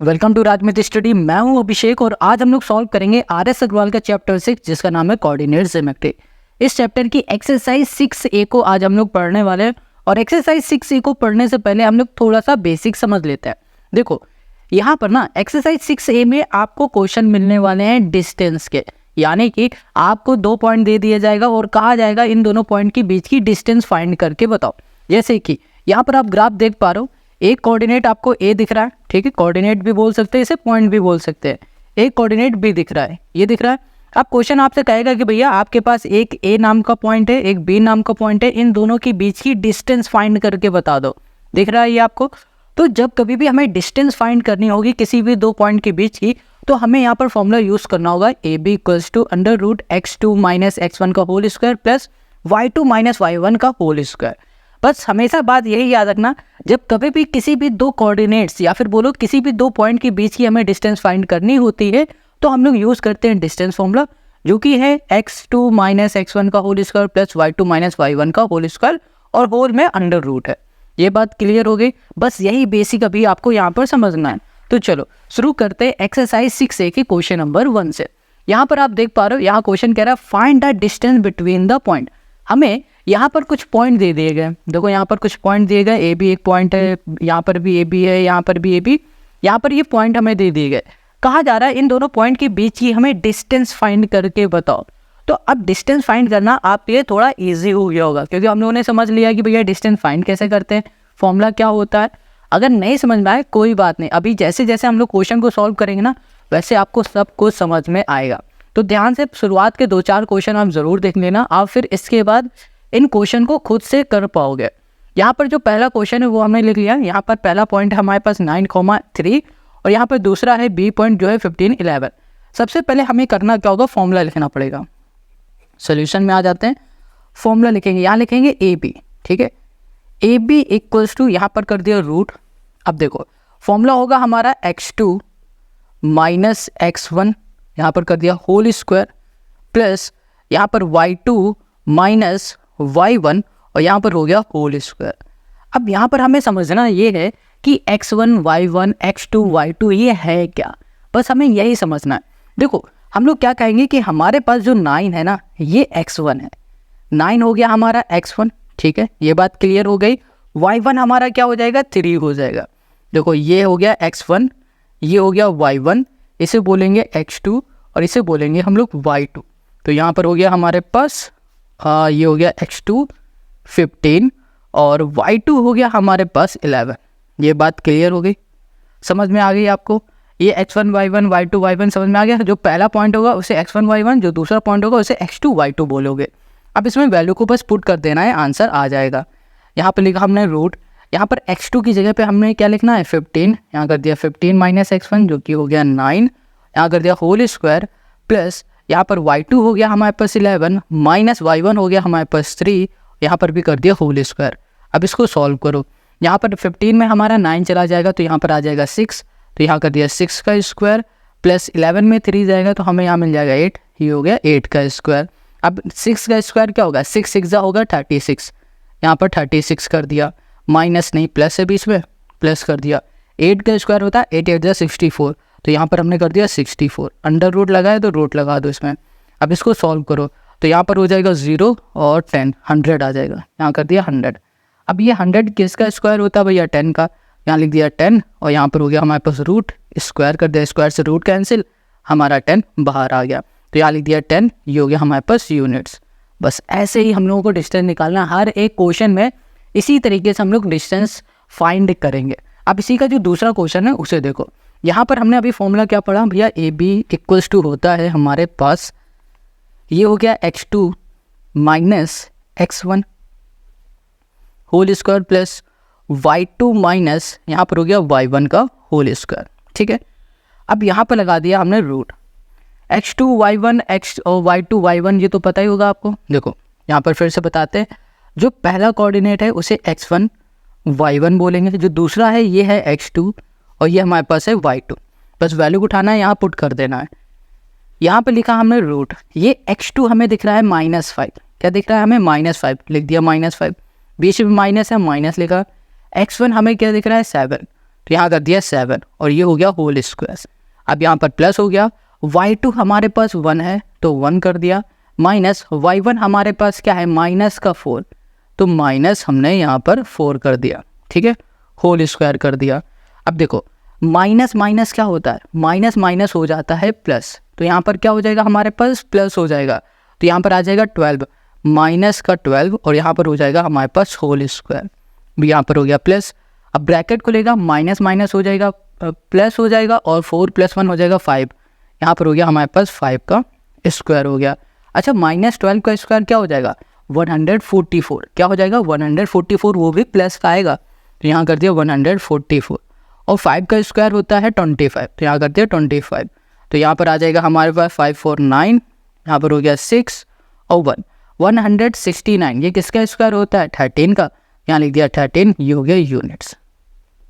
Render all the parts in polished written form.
Welcome to राजमित study. मैं हूं अभिषेक और आज हम लोग सॉल्व करेंगे आर.एस. अग्रवाल का चैप्टर 6 जिसका नाम है कोऑर्डिनेट ज्योमेट्री। इस चैप्टर की एक्सरसाइज 6A को आज हम लोग पढ़ने वाले हैं और एक्सरसाइज 6A को पढ़ने से पहले हम लोग थोड़ा सा बेसिक समझ लेते हैं। देखो यहाँ पर ना एक्सरसाइज 6A में आपको क्वेश्चन मिलने वाले हैं डिस्टेंस के, यानी कि आपको 2 पॉइंट दे दिया जाएगा और कहा जाएगा इन दोनों पॉइंट के बीच की डिस्टेंस फाइंड करके बताओ। जैसे कि यहाँ पर आप ग्राफ देख पा रहे हो, एक कोऑर्डिनेट आपको ए दिख रहा है, ठीक है, कोऑर्डिनेट भी बोल सकते हैं इसे, पॉइंट भी बोल सकते हैं। एक कोऑर्डिनेट बी दिख रहा है, ये दिख रहा है। अब क्वेश्चन आपसे कहेगा कि भैया आपके पास एक ए नाम का पॉइंट है, एक बी नाम का पॉइंट है, इन दोनों के बीच की डिस्टेंस फाइंड करके बता दो। दिख रहा है ये आपको? तो जब कभी भी हमें डिस्टेंस फाइंड करनी होगी किसी भी दो पॉइंट के बीच की, तो हमें यहाँ पर फॉर्मूला यूज करना होगा A B equals to under root x2 minus x1 का whole square plus y2 minus y1 का होल स्क्वायर। बस हमेशा बात यही याद रखना, जब कभी भी किसी भी दो कोऑर्डिनेट्स या फिर बोलो किसी भी दो पॉइंट के बीच की हमें डिस्टेंस फाइंड करनी होती है तो हम लोग यूज करते हैं डिस्टेंस फॉर्मूला, जो कि है x2 माइनस x1 का whole square plus y2 minus y1 का होल स्क्वायर और होल में अंडर रूट है। ये बात क्लियर हो गई? बस यही बेसिक अभी आपको यहाँ पर समझना है। तो चलो शुरू करते हैं एक्सरसाइज 6A के क्वेश्चन नंबर 1 से। यहाँ पर आप देख पा रहे हो, यहाँ क्वेश्चन कह रहा है find the distance between the point. हमें यहाँ पर कुछ पॉइंट दे दिए गए, देखो यहाँ पर कुछ पॉइंट दिए गए, ए बी एक पॉइंट है, यहाँ पर भी ए बी है, यहाँ पर भी ए बी, यहाँ पर ये पॉइंट हमें दे दिए गए। कहा जा रहा है इन दोनों पॉइंट के बीच की हमें डिस्टेंस फाइंड करके बताओ। तो अब डिस्टेंस फाइंड करना आप ये थोड़ा इजी हो गया होगा, क्योंकि हम लोगों ने समझ लिया कि भैया डिस्टेंस फाइंड कैसे करते हैं, फॉर्मूला क्या होता है। अगर नहीं समझ में आए कोई बात नहीं, अभी जैसे जैसे हम लोग क्वेश्चन को सॉल्व करेंगे ना वैसे आपको सब कुछ समझ में आएगा। तो ध्यान से शुरुआत के 2-4 क्वेश्चन आप जरूर देख लेना, आप फिर इसके बाद इन क्वेश्चन को खुद से कर पाओगे। यहाँ पर जो पहला क्वेश्चन है वो हमने लिख लिया। यहाँ पर पहला पॉइंट है हमारे पास 9,3 और यहाँ पर दूसरा है बी पॉइंट जो है 15, 11। सबसे पहले हमें करना क्या होगा, फॉर्मूला लिखना पड़ेगा। सोल्यूशन में आ जाते हैं, फॉर्मूला लिखेंगे, यहाँ लिखेंगे ए बी, ठीक है, ए बी इक्वल्स टू, यहाँ पर कर दिया रूट। अब देखो फॉर्मूला होगा हमारा x2 माइनस x1, यहाँ पर कर दिया होल स्क्वायर प्लस यहाँ पर y2 माइनस y1 और यहाँ पर हो गया होल स्क्वायर। अब यहाँ पर हमें समझना ये है कि x1 y1 x2 y2 ये है क्या, बस हमें यही समझना है। देखो हम लोग क्या कहेंगे कि हमारे पास जो 9 है ना ये x1 है, 9 हो गया हमारा x1, ठीक है, ये बात क्लियर हो गई। y1 हमारा क्या हो जाएगा, 3 हो जाएगा। देखो ये हो गया x1, ये हो गया y1, इसे बोलेंगे x2 और इसे बोलेंगे हम लोग y2। तो यहाँ पर हो गया हमारे पास ये हो गया x2 15 और y2 हो गया हमारे पास 11। ये बात क्लियर हो गई, समझ में आ गई आपको? ये x1 y1 y2 y1 समझ में आ गया। जो पहला पॉइंट होगा उसे x1 y1, जो दूसरा पॉइंट होगा उसे x2 y2 बोलोगे। अब इसमें वैल्यू को बस पुट कर देना है, आंसर आ जाएगा। यहाँ पर लिखा हमने रूट, यहाँ पर x2 की जगह पे हमने क्या लिखना है 15, यहाँ कर दिया 15 माइनस x1 जो कि हो गया 9, यहाँ कर दिया होल स्क्वायर प्लस यहाँ पर y2 हो गया हमारे पास 11 माइनस y1 हो गया हमारे पास 3, यहाँ पर भी कर दिया होल स्क्वायर। अब इसको सॉल्व करो, यहाँ पर 15 में हमारा 9 चला जाएगा तो यहाँ पर आ जाएगा 6, तो यहाँ कर दिया 6 का स्क्वायर प्लस 11 में 3 जाएगा तो हमें यहाँ मिल जाएगा 8, ये हो गया 8 का स्क्वायर। अब 6 का स्क्वायर क्या होगा, 6 6 होगा 36, यहाँ पर 36 कर दिया, माइनस नहीं प्लस है बीच में, प्लस कर दिया। 8 का स्क्वायर होता है 8 8 64, तो यहाँ पर हमने कर दिया 64, अंडर रूट लगाए तो रूट लगा दो इसमें। अब इसको सॉल्व करो तो यहाँ पर हो जाएगा 0 और 10, 100 आ जाएगा, यहाँ कर दिया 100। अब ये 100 किसका स्क्वायर होता है भैया, 10 का, यहाँ लिख दिया 10 और यहाँ पर हो गया हमारे पास रूट, स्क्वायर कर दिया, स्क्वायर से रूट कैंसिल, हमारा 10 बाहर आ गया, तो यहाँ लिख दिया 10, ये हो गया हमारे पास यूनिट्स। बस ऐसे ही हम लोगों को डिस्टेंस निकालना, हर एक क्वेश्चन में इसी तरीके से हम लोग डिस्टेंस फाइंड करेंगे। अब इसी का जो दूसरा क्वेश्चन है उसे देखो, यहाँ पर हमने अभी फॉर्मूला क्या पढ़ा भैया, ए बी इक्वल्स टू होता है हमारे पास, ये हो गया x2 minus x1 whole square plus y2 minus यहाँ पर हो गया y1 का होल स्क्वायर, ठीक है। अब यहाँ पर लगा दिया हमने रूट, x2 y1 x और y2 y1 ये तो पता ही होगा आपको। देखो यहाँ पर फिर से बताते हैं, जो पहला कोऑर्डिनेट है उसे x1 y1 बोलेंगे, जो दूसरा है ये है x2 और ये हमारे पास है y2। बस वैल्यू उठाना है, यहाँ पुट कर देना है। यहाँ पे लिखा हमने रूट, ये x2 हमें दिख रहा है -5, क्या दिख रहा है हमें -5, लिख दिया -5, बीच में माइनस है माइनस लिखा। x1 हमें क्या दिख रहा है 7, तो यहाँ कर दिया 7 और ये हो गया होल स्क्वायर। अब यहाँ पर प्लस हो गया, y2 हमारे पास 1 है तो 1 कर दिया, माइनस y1 हमारे पास क्या है माइनस का 4, तो माइनस हमने यहाँ पर 4 कर दिया, ठीक है, होल स्क्वायर कर दिया। अब देखो माइनस माइनस क्या होता है, माइनस माइनस हो जाता है प्लस, तो यहाँ पर क्या हो जाएगा हमारे पास प्लस हो जाएगा, तो यहाँ पर आ जाएगा 12 माइनस का 12 और यहाँ पर हो जाएगा हमारे पास होल स्क्वायर, भी यहाँ पर हो गया प्लस। अब ब्रैकेट खुलेगा, माइनस माइनस हो जाएगा प्लस हो जाएगा और 4 + 1 हो जाएगा 5, यहाँ पर हो गया हमारे पास 5 का स्क्वायर हो गया। अच्छा -12 का स्क्वायर क्या हो जाएगा 144, क्या हो जाएगा 144, वो भी प्लस का आएगा, तो यहाँ कर दिया 144 और 5 का स्क्वायर होता है 25, तो यहाँ कर दिया 25, तो यहाँ पर आ जाएगा हमारे पास 5 4 9, यहाँ पर हो गया 6 और 1 169, ये किसका स्क्वायर होता है 13 का, यहाँ लिख दिया 13, ये हो गया यूनिट्स।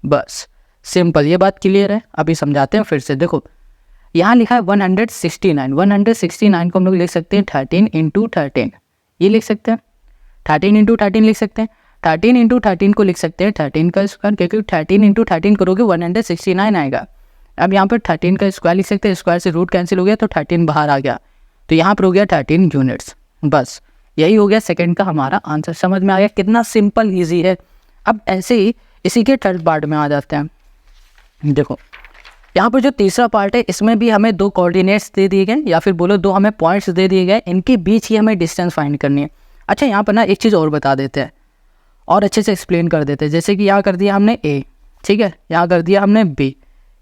बस सिंपल, ये बात क्लियर है। अभी समझाते हैं फिर से। देखो यहाँ लिखा है 169, 169 को हम लोग लिख सकते हैं 13 × 13, ये लिख सकते हैं 13 × 13 लिख सकते हैं, 13 × 13 को लिख सकते हैं 13 का स्क्वायर, क्योंकि 13 × 13 करोगे 169 आएगा। अब यहाँ पर 13 का स्क्वायर लिख सकते हैं, स्क्वायर से रूट कैंसिल हो गया तो 13 बाहर आ गया, तो यहाँ पर हो गया 13 यूनिट्स। बस यही हो गया सेकंड का हमारा आंसर। समझ में आ गया कितना सिंपल ईजी है। अब ऐसे ही इसी के थर्ड पार्ट में आ जाते हैं। देखो यहाँ पर जो तीसरा पार्ट है इसमें भी हमें 2 कोऑर्डिनेट्स दे दिए गए, या फिर बोलो 2 हमें पॉइंट्स दे दिए गए, इनके बीच ही हमें डिस्टेंस फाइंड करनी है। अच्छा यहाँ पर ना एक चीज़ और बता देते हैं और अच्छे से एक्सप्लेन कर देते हैं। जैसे कि यहाँ कर दिया हमने A, ठीक है, यहाँ कर दिया हमने B,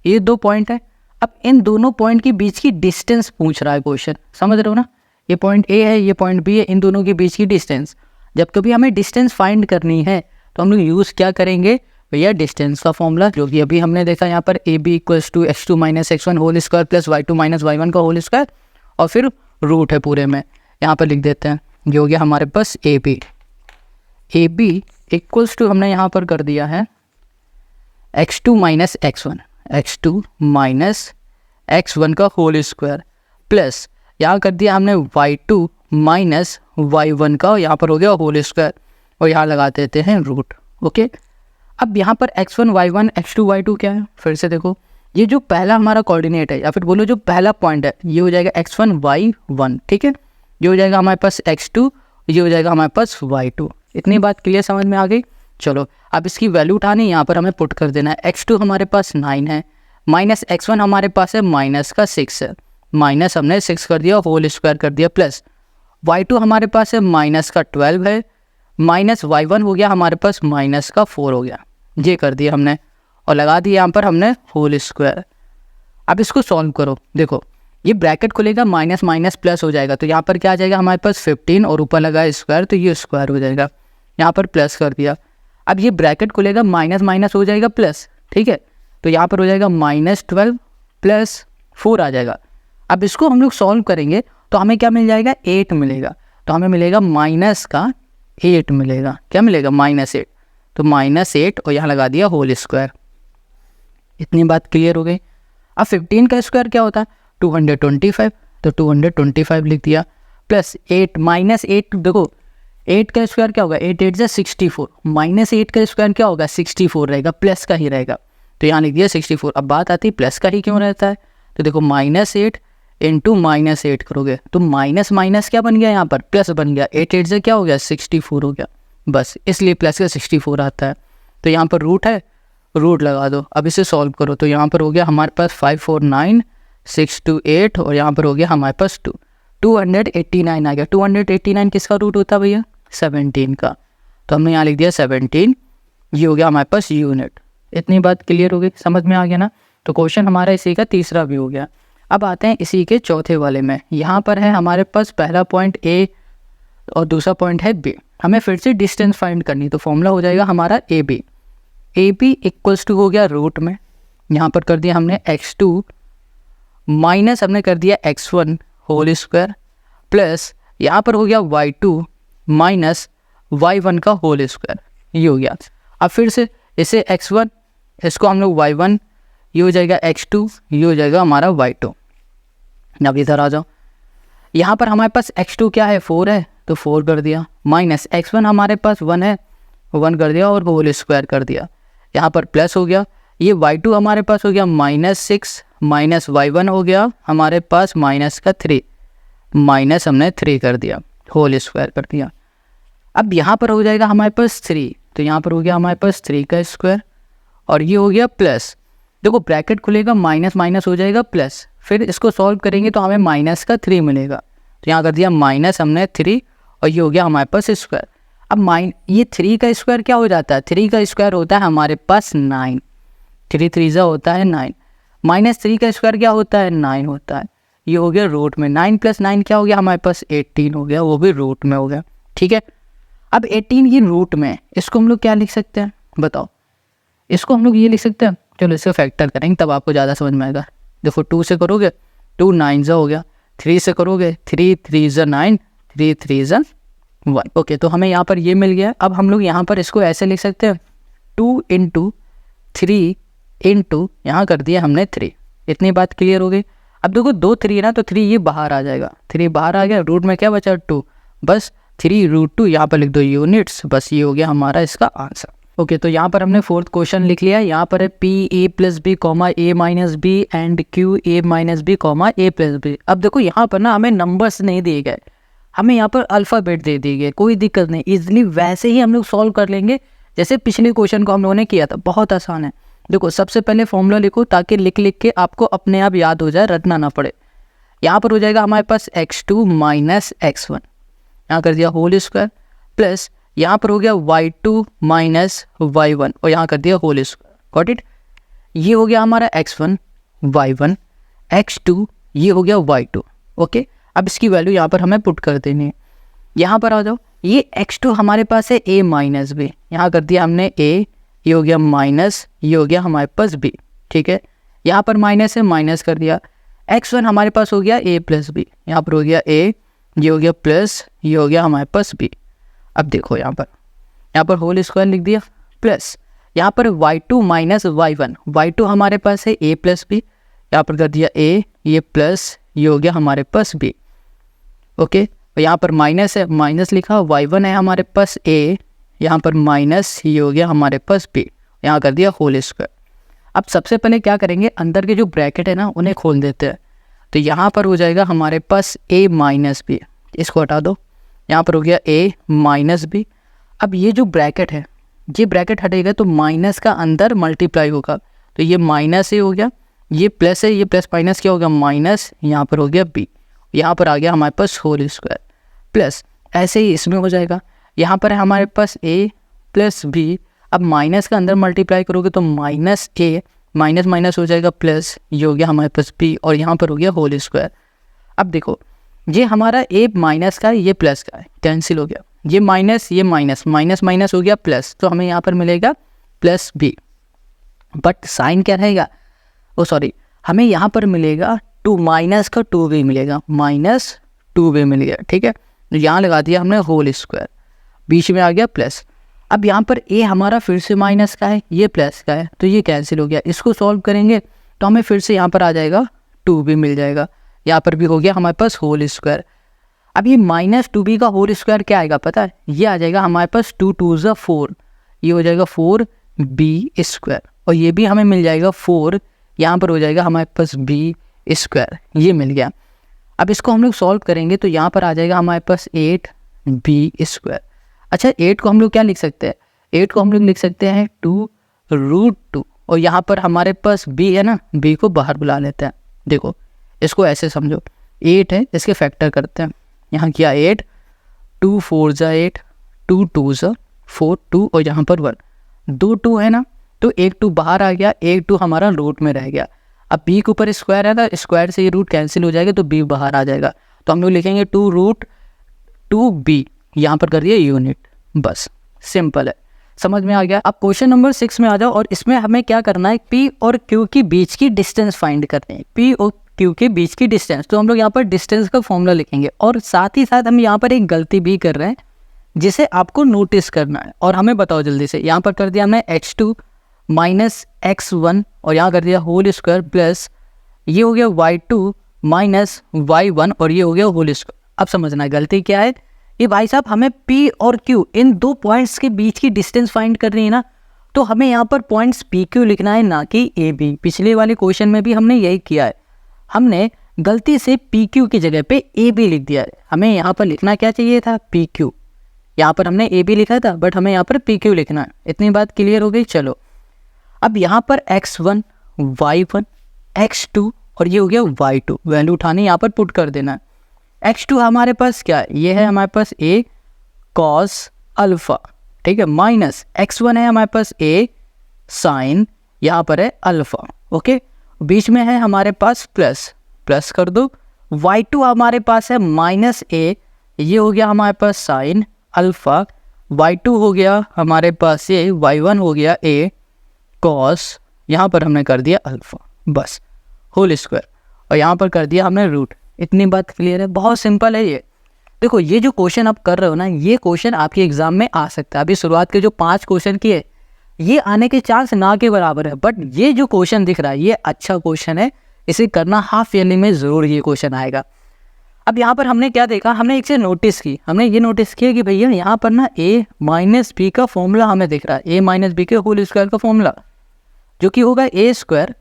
ये 2 पॉइंट है। अब इन दोनों पॉइंट के बीच की डिस्टेंस पूछ रहा है क्वेश्चन, समझ रहे हो ना, ये पॉइंट A है, ये पॉइंट B है, इन दोनों के बीच की डिस्टेंस। जब कभी हमें डिस्टेंस फाइंड करनी है तो हम लोग यूज़ क्या करेंगे भैया, डिस्टेंस का फॉर्मूला, जो कि अभी हमने देखा यहाँ पर AB = x2 - x1 whole square plus y2 - y1 का होल स्क्वायर, और फिर रूट है पूरे में, यहाँ पर लिख देते हैं। ये हो गया हमारे पास AB = हमने यहाँ पर कर दिया है x2 - x1, x2 - x1 का होल स्क्वायर प्लस यहाँ कर दिया हमने y2 - y1 का, यहाँ पर हो गया होल स्क्वायर, और यहाँ लगा देते हैं रूट। ओके, अब यहाँ पर x1 y1 x2 y2 क्या है, फिर से देखो, ये जो पहला हमारा कोऑर्डिनेट है या फिर बोलो जो पहला पॉइंट है, ये हो जाएगा x1 y1, ठीक है, ये हो जाएगा हमारे पास x2, ये हो जाएगा हमारे पास y2। इतनी बात क्लियर समझ में आ गई। चलो अब इसकी वैल्यू उठानी, यहाँ पर हमें पुट कर देना है। x2 हमारे पास 9 है, माइनस x1 हमारे पास है माइनस का 6 है, माइनस हमने 6 कर दिया, होल स्क्वायर कर दिया, प्लस y2 हमारे पास है माइनस का 12 है, माइनस y1 हो गया हमारे पास माइनस का 4 हो गया, ये कर दिया हमने और लगा दिया यहाँ पर हमने होल स्क्वायर। अब इसको सॉल्व करो, देखो ये ब्रैकेट खुलेगा, माइनस माइनस प्लस हो जाएगा, तो यहाँ पर क्या आ जाएगा हमारे पास 15 और ऊपर लगा स्क्वायर, तो ये स्क्वायर हो जाएगा, यहाँ पर प्लस कर दिया। अब ये ब्रैकेट खुलेगा, माइनस माइनस हो जाएगा प्लस, ठीक है, तो यहाँ पर हो जाएगा -12 + 4 आ जाएगा। अब इसको हम लोग सॉल्व करेंगे तो हमें क्या मिल जाएगा 8 मिलेगा, तो हमें मिलेगा -8 मिलेगा, क्या मिलेगा -8, तो -8 और यहाँ लगा दिया होल स्क्वायर। इतनी बात क्लियर हो गई। अब 15 का स्क्वायर क्या होता है 225, तो 225 लिख दिया, प्लस 8 -8, देखो 8 का स्क्वायर क्या होगा 8 8 64, -8 का स्क्वायर क्या होगा 64 रहेगा, प्लस का ही रहेगा, तो यहाँ लिख दिया 64। अब बात आती है प्लस का ही क्यों रहता है, तो देखो -8 × -8 करोगे तो माइनस माइनस क्या बन गया, यहाँ पर प्लस बन गया, 8 8 क्या हो गया 64 हो गया, बस इसलिए प्लस का 64 आता है। तो यहाँ पर रूट है, रूट लगा दो। अब इसे सॉल्व करो तो यहाँ पर हो गया हमारे पास 5 4 9 6 2 8 और यहाँ पर हो गया हमारे पास 289 आ गया। 289 किसका रूट होता है भैया 17 का, तो हमने यहाँ लिख दिया 17, ये हो गया हमारे पास यूनिट। इतनी बात क्लियर हो गई, समझ में आ गया ना। तो क्वेश्चन हमारा इसी का तीसरा भी हो गया। अब आते हैं इसी के चौथे वाले में। यहाँ पर है हमारे पास पहला पॉइंट A और दूसरा पॉइंट है B। हमें फिर से डिस्टेंस फाइंड करनी, तो फॉर्मूला हो जाएगा हमारा AB = हो गया रूट में, यहाँ पर कर दिया हमने x2 माइनस हमने कर दिया x1 होल स्क्वायर, प्लस यहाँ पर हो गया y2 माइनस y1 का होल स्क्वायर, ये हो गया। अब फिर से इसे x1, इसको हम लोग y1, ये हो जाएगा x2, ये हो जाएगा हमारा y2। अब इधर आ जाओ, यहाँ पर हमारे पास x2 क्या है 4 है, तो 4 कर दिया, माइनस x1 हमारे पास 1 है, 1 कर दिया और होल स्क्वायर कर दिया। यहाँ पर प्लस हो गया, ये y2 हमारे पास हो गया -6 माइनस y1 हो गया हमारे पास माइनस का 3, माइनस हमने 3 कर दिया, होल स्क्वायर कर दिया। अब यहाँ पर हो जाएगा हमारे पास 3, तो यहाँ पर हो गया हमारे पास 3 का स्क्वायर और ये हो गया प्लस, देखो ब्रैकेट खुलेगा माइनस माइनस हो जाएगा प्लस, फिर इसको सॉल्व करेंगे तो हमें माइनस का 3 मिलेगा, तो यहाँ कर दिया माइनस हमने 3 और ये हो गया हमारे पास स्क्वायर। अब ये 3 का स्क्वायर क्या हो जाता है, 3 का स्क्वायर होता है हमारे पास 9, 3 3 होता है 9, माइनस 3 का स्क्वायर क्या होता है 9 होता है, ये हो गया रूट में, 9 + 9 क्या हो गया हमारे पास 18 हो गया, वो भी रूट में हो गया। ठीक है, अब 18 ये रूट में, इसको हम लोग क्या लिख सकते हैं बताओ, इसको हम लोग ये लिख सकते हैं, चलो इसको फैक्टर करेंगे तब आपको ज़्यादा समझ में आएगा। देखो 2 से करोगे 2 9 हो गया, 3 से करोगे 3 3 9, 3 3 1। ओके, तो हमें यहाँ पर ये मिल गया। अब हम लोग यहाँ पर इसको ऐसे लिख सकते हैं 2 × 3 × यहाँ कर दिया हमने 3, इतनी बात क्लियर हो गई। अब देखो 2 3 है ना, तो 3 ये बाहर आ जाएगा, 3 बाहर आ गया, रूट में क्या बचा 2, बस 3√2 यहाँ पर लिख दो यूनिट्स, बस ये हो गया हमारा इसका आंसर। ओके, तो यहाँ पर हमने 4th क्वेश्चन लिख लिया। यहाँ पर है PA + B, A - B and QA - B, A + B। अब देखो यहाँ पर ना हमें नंबर्स नहीं दिए गए, हमें यहाँ पर अल्फ़ाबेट दे दिए गए, कोई दिक्कत नहीं, इजीली वैसे ही हम लोग सॉल्व कर लेंगे जैसे पिछले क्वेश्चन को हम लोगों ने किया था, बहुत आसान है। देखो सबसे पहले फॉर्मूला लिखो ताकि लिख लिख के आपको अपने आप याद हो जाए, रटना ना पड़े। यहाँ पर हो जाएगा हमारे पास x2 - x1, यहाँ कर दिया होल स्क्वायर, प्लस यहाँ पर हो गया y2 - y1 और यहाँ कर दिया होल स्क्वायर, गॉट इट। ये हो गया हमारा x1 y1 x2, ये हो गया y2। ओके, अब इसकी वैल्यू यहाँ पर हमें पुट कर देनी है। यहाँ पर आ जाओ, ये x2 हमारे पास है A - B, यहाँ कर दिया हमने A, ये हो गया माइनस, ये हो गया हमारे पास B। ठीक है, यहाँ पर माइनस है, माइनस कर दिया। x1 हमारे पास हो गया A + B, यहाँ पर हो गया A, ये हो गया प्लस, ये हो गया हमारे पास B। अब देखो यहाँ पर होल स्क्वायर लिख दिया, प्लस यहाँ पर y2 - y1, y2 हमारे पास है A + B, यहाँ पर कर दिया A, ये प्लस, ये हो गया हमारे पास B। ओके, तो यहाँ पर माइनस है, माइनस लिखा, y1 है हमारे पास A, यहाँ पर माइनस, ये हो गया हमारे पास B, यहाँ कर दिया होल स्क्वायर। अब सबसे पहले क्या करेंगे, अंदर के जो ब्रैकेट है ना उन्हें खोल देते हैं, तो यहाँ पर हो जाएगा हमारे पास A - B, इसको हटा दो, यहाँ पर हो गया A - B। अब ये जो ब्रैकेट है, ये ब्रैकेट हटेगा तो माइनस का अंदर मल्टीप्लाई होगा, तो ये माइनस A हो गया, ये प्लस है, ये प्लस माइनस क्या होगा माइनस, यहाँ पर हो गया B, यहाँ पर आ गया हमारे पास होल स्क्वायर, प्लस ऐसे ही इसमें हो जाएगा, यहाँ पर है हमारे पास A + B। अब माइनस का अंदर मल्टीप्लाई करोगे तो -A, माइनस माइनस हो जाएगा प्लस, ये हो गया हमारे पास B और यहाँ पर हो गया होल स्क्वायर। अब देखो ये हमारा A माइनस का है, ये प्लस का है, कैंसिल हो गया, ये माइनस, ये माइनस, माइनस माइनस हो गया प्लस, तो हमें यहाँ पर मिलेगा +B, बट साइन क्या रहेगा, ओ सॉरी, हमें यहाँ पर मिलेगा 2 माइनस का 2B मिलेगा, -2B मिल गया। ठीक है, तो यहाँ लगा दिया हमने होल स्क्वायर, बीच में आ गया प्लस। अब यहाँ पर A हमारा फिर से माइनस का है, ये प्लस का है, तो ये कैंसिल हो गया, इसको सॉल्व करेंगे तो हमें फिर से यहाँ पर आ जाएगा 2B मिल जाएगा, यहाँ पर भी हो गया हमारे पास होल स्क्वायर। अब ये -2B का होल स्क्वायर क्या आएगा पता है, ये आ जाएगा हमारे पास 2 2 4, ये हो जाएगा 4B², और ये भी हमें मिल जाएगा 4, यहाँ पर हो जाएगा हमारे पास B², ये मिल गया। अब इसको हम लोग सॉल्व करेंगे तो यहाँ पर आ जाएगा हमारे पास 8B²। अच्छा, 8 को हम लोग क्या लिख सकते हैं, 8 को हम लोग लिख सकते हैं 2√2, और यहाँ पर हमारे पास B है ना, B को बाहर बुला लेते हैं। देखो इसको ऐसे समझो, 8 है, इसके फैक्टर करते हैं, यहाँ किया 8, 2 4 = 8, 2 2 = 4, 2 और यहाँ पर 1, 2 2 है ना, तो एक 2 बाहर आ गया, एक 2 हमारा रूट में रह गया। अब B के ऊपर स्क्वायर है ना, स्क्वायर से ये रूट कैंसिल हो जाएगा तो B बाहर आ जाएगा, तो हम लोग लिखेंगे 2√2B, यहाँ पर कर दिया यूनिट, बस सिंपल है, समझ में आ गया। अब क्वेश्चन नंबर 6 में आ जाओ, और इसमें हमें क्या करना है, P और Q के बीच की डिस्टेंस फाइंड करनी है, P और Q के बीच की डिस्टेंस। तो हम लोग यहाँ पर डिस्टेंस का फॉर्मूला लिखेंगे, और साथ ही साथ हम यहाँ पर एक गलती भी कर रहे हैं जिसे आपको नोटिस करना है, और हमें बताओ जल्दी से। यहाँ पर कर दिया हमने x2 - x1 और यहाँ कर दिया होल स्क्वायर, प्लस ये हो गया y2 - y1 और ये हो गया होल स्क्वायर। अब समझना गलती क्या है, ये भाई साहब हमें P और Q इन दो पॉइंट्स के बीच की डिस्टेंस फाइंड करनी है ना, तो हमें यहाँ पर पॉइंट्स पी क्यू लिखना है, ना कि ए बी। पिछले वाले क्वेश्चन में भी हमने यही किया है, हमने गलती से पी क्यू की जगह पे ए बी लिख दिया है। हमें यहाँ पर लिखना क्या चाहिए था, पी क्यू। यहाँ पर हमने ए बी लिखा था, बट हमें यहाँ पर पी क्यू लिखना है। इतनी बात क्लियर हो गई। चलो अब यहाँ पर x1, y1, x2 और ये हो गया y2, वैल्यू उठानी यहाँ पर पुट कर देना है। x2 हमारे पास क्या है, ये है हमारे पास a cos अल्फा, ठीक है, माइनस x1 है हमारे पास a साइन, यहाँ पर है अल्फा, ओके। बीच में है हमारे पास प्लस, प्लस कर दो। y2 हमारे पास है माइनस a, ये हो गया हमारे पास साइन अल्फा, y2 हो गया हमारे पास a, y1 हो गया a कॉस, यहाँ पर हमने कर दिया अल्फा, बस होल स्क्वायर, और यहाँ पर कर दिया हमने रूट। इतनी बात क्लियर है, बहुत सिंपल है ये। देखो ये जो क्वेश्चन आप कर रहे हो ना, ये क्वेश्चन आपके एग्जाम में आ सकता है। अभी शुरुआत के जो 5 क्वेश्चन किए, ये आने के चांस ना के बराबर है, बट ये जो क्वेश्चन दिख रहा है ये अच्छा क्वेश्चन है, इसे करना हाफ ईयरली में ज़रूर ये क्वेश्चन आएगा। अब यहाँ पर हमने क्या देखा, हमने एक चीज़ नोटिस की, हमने ये नोटिस किया कि भैया यहाँ पर ना a माइनस बी का फॉर्मूला हमें दिख रहा है, a माइनस बी के होल स्क्वायर का फॉर्मूला, जो कि होगा a square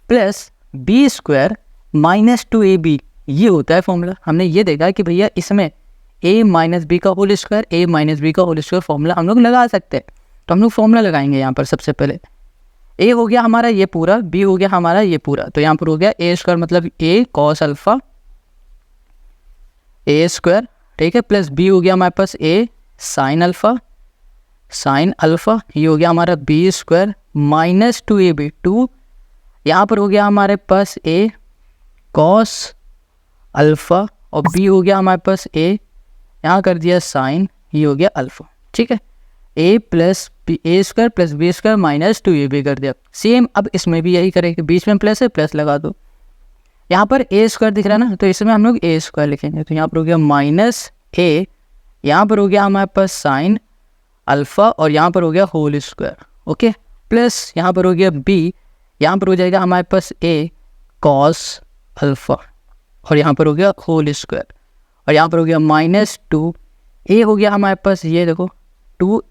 plus B square minus 2ab, ये होता है फॉर्मूला। हमने ये देखा कि भैया इसमें a माइनस बी का whole square, a minus B का होल स्क्वायर फॉर्मूला हम लोग लगा सकते हैं। तो हम लोग फॉर्मूला लगाएंगे यहाँ पर। सबसे पहले a हो गया हमारा ये पूरा, b हो गया हमारा ये पूरा, तो यहाँ पर हो गया a स्क्वायर मतलब a cos alpha a square, ठीक है, प्लस b हो गया हमारे पास a sine alpha, sine alpha, ये हो गया हमारा b स्क्वायर माइनस 2ab, 2, यहाँ पर हो गया हमारे पास a कॉस अल्फा, और b हो गया हमारे पास a, यहाँ कर दिया साइन, ये हो गया अल्फा, ठीक है, a plus a square plus b square minus 2ab कर दिया। सेम अब इसमें भी यही करेंगे, बीच में प्लस है, प्लस लगा दो। यहाँ पर a स्क्वायर दिख रहा है ना, तो इसमें हम लोग a स्क्वायर लिखेंगे, तो यहाँ पर हो गया माइनस a, यहाँ पर हो गया हमारे पास साइन अल्फा, और यहाँ पर हो गया होल स्क्वायर, ओके, प्लस यहाँ पर हो गया b, यहाँ पर हो जाएगा हमारे पास a कॉस अल्फा, और यहाँ पर हो गया होल स्क्वायर, और यहाँ पर हो गया माइनस 2, a हो गया हमारे पास ये देखो 2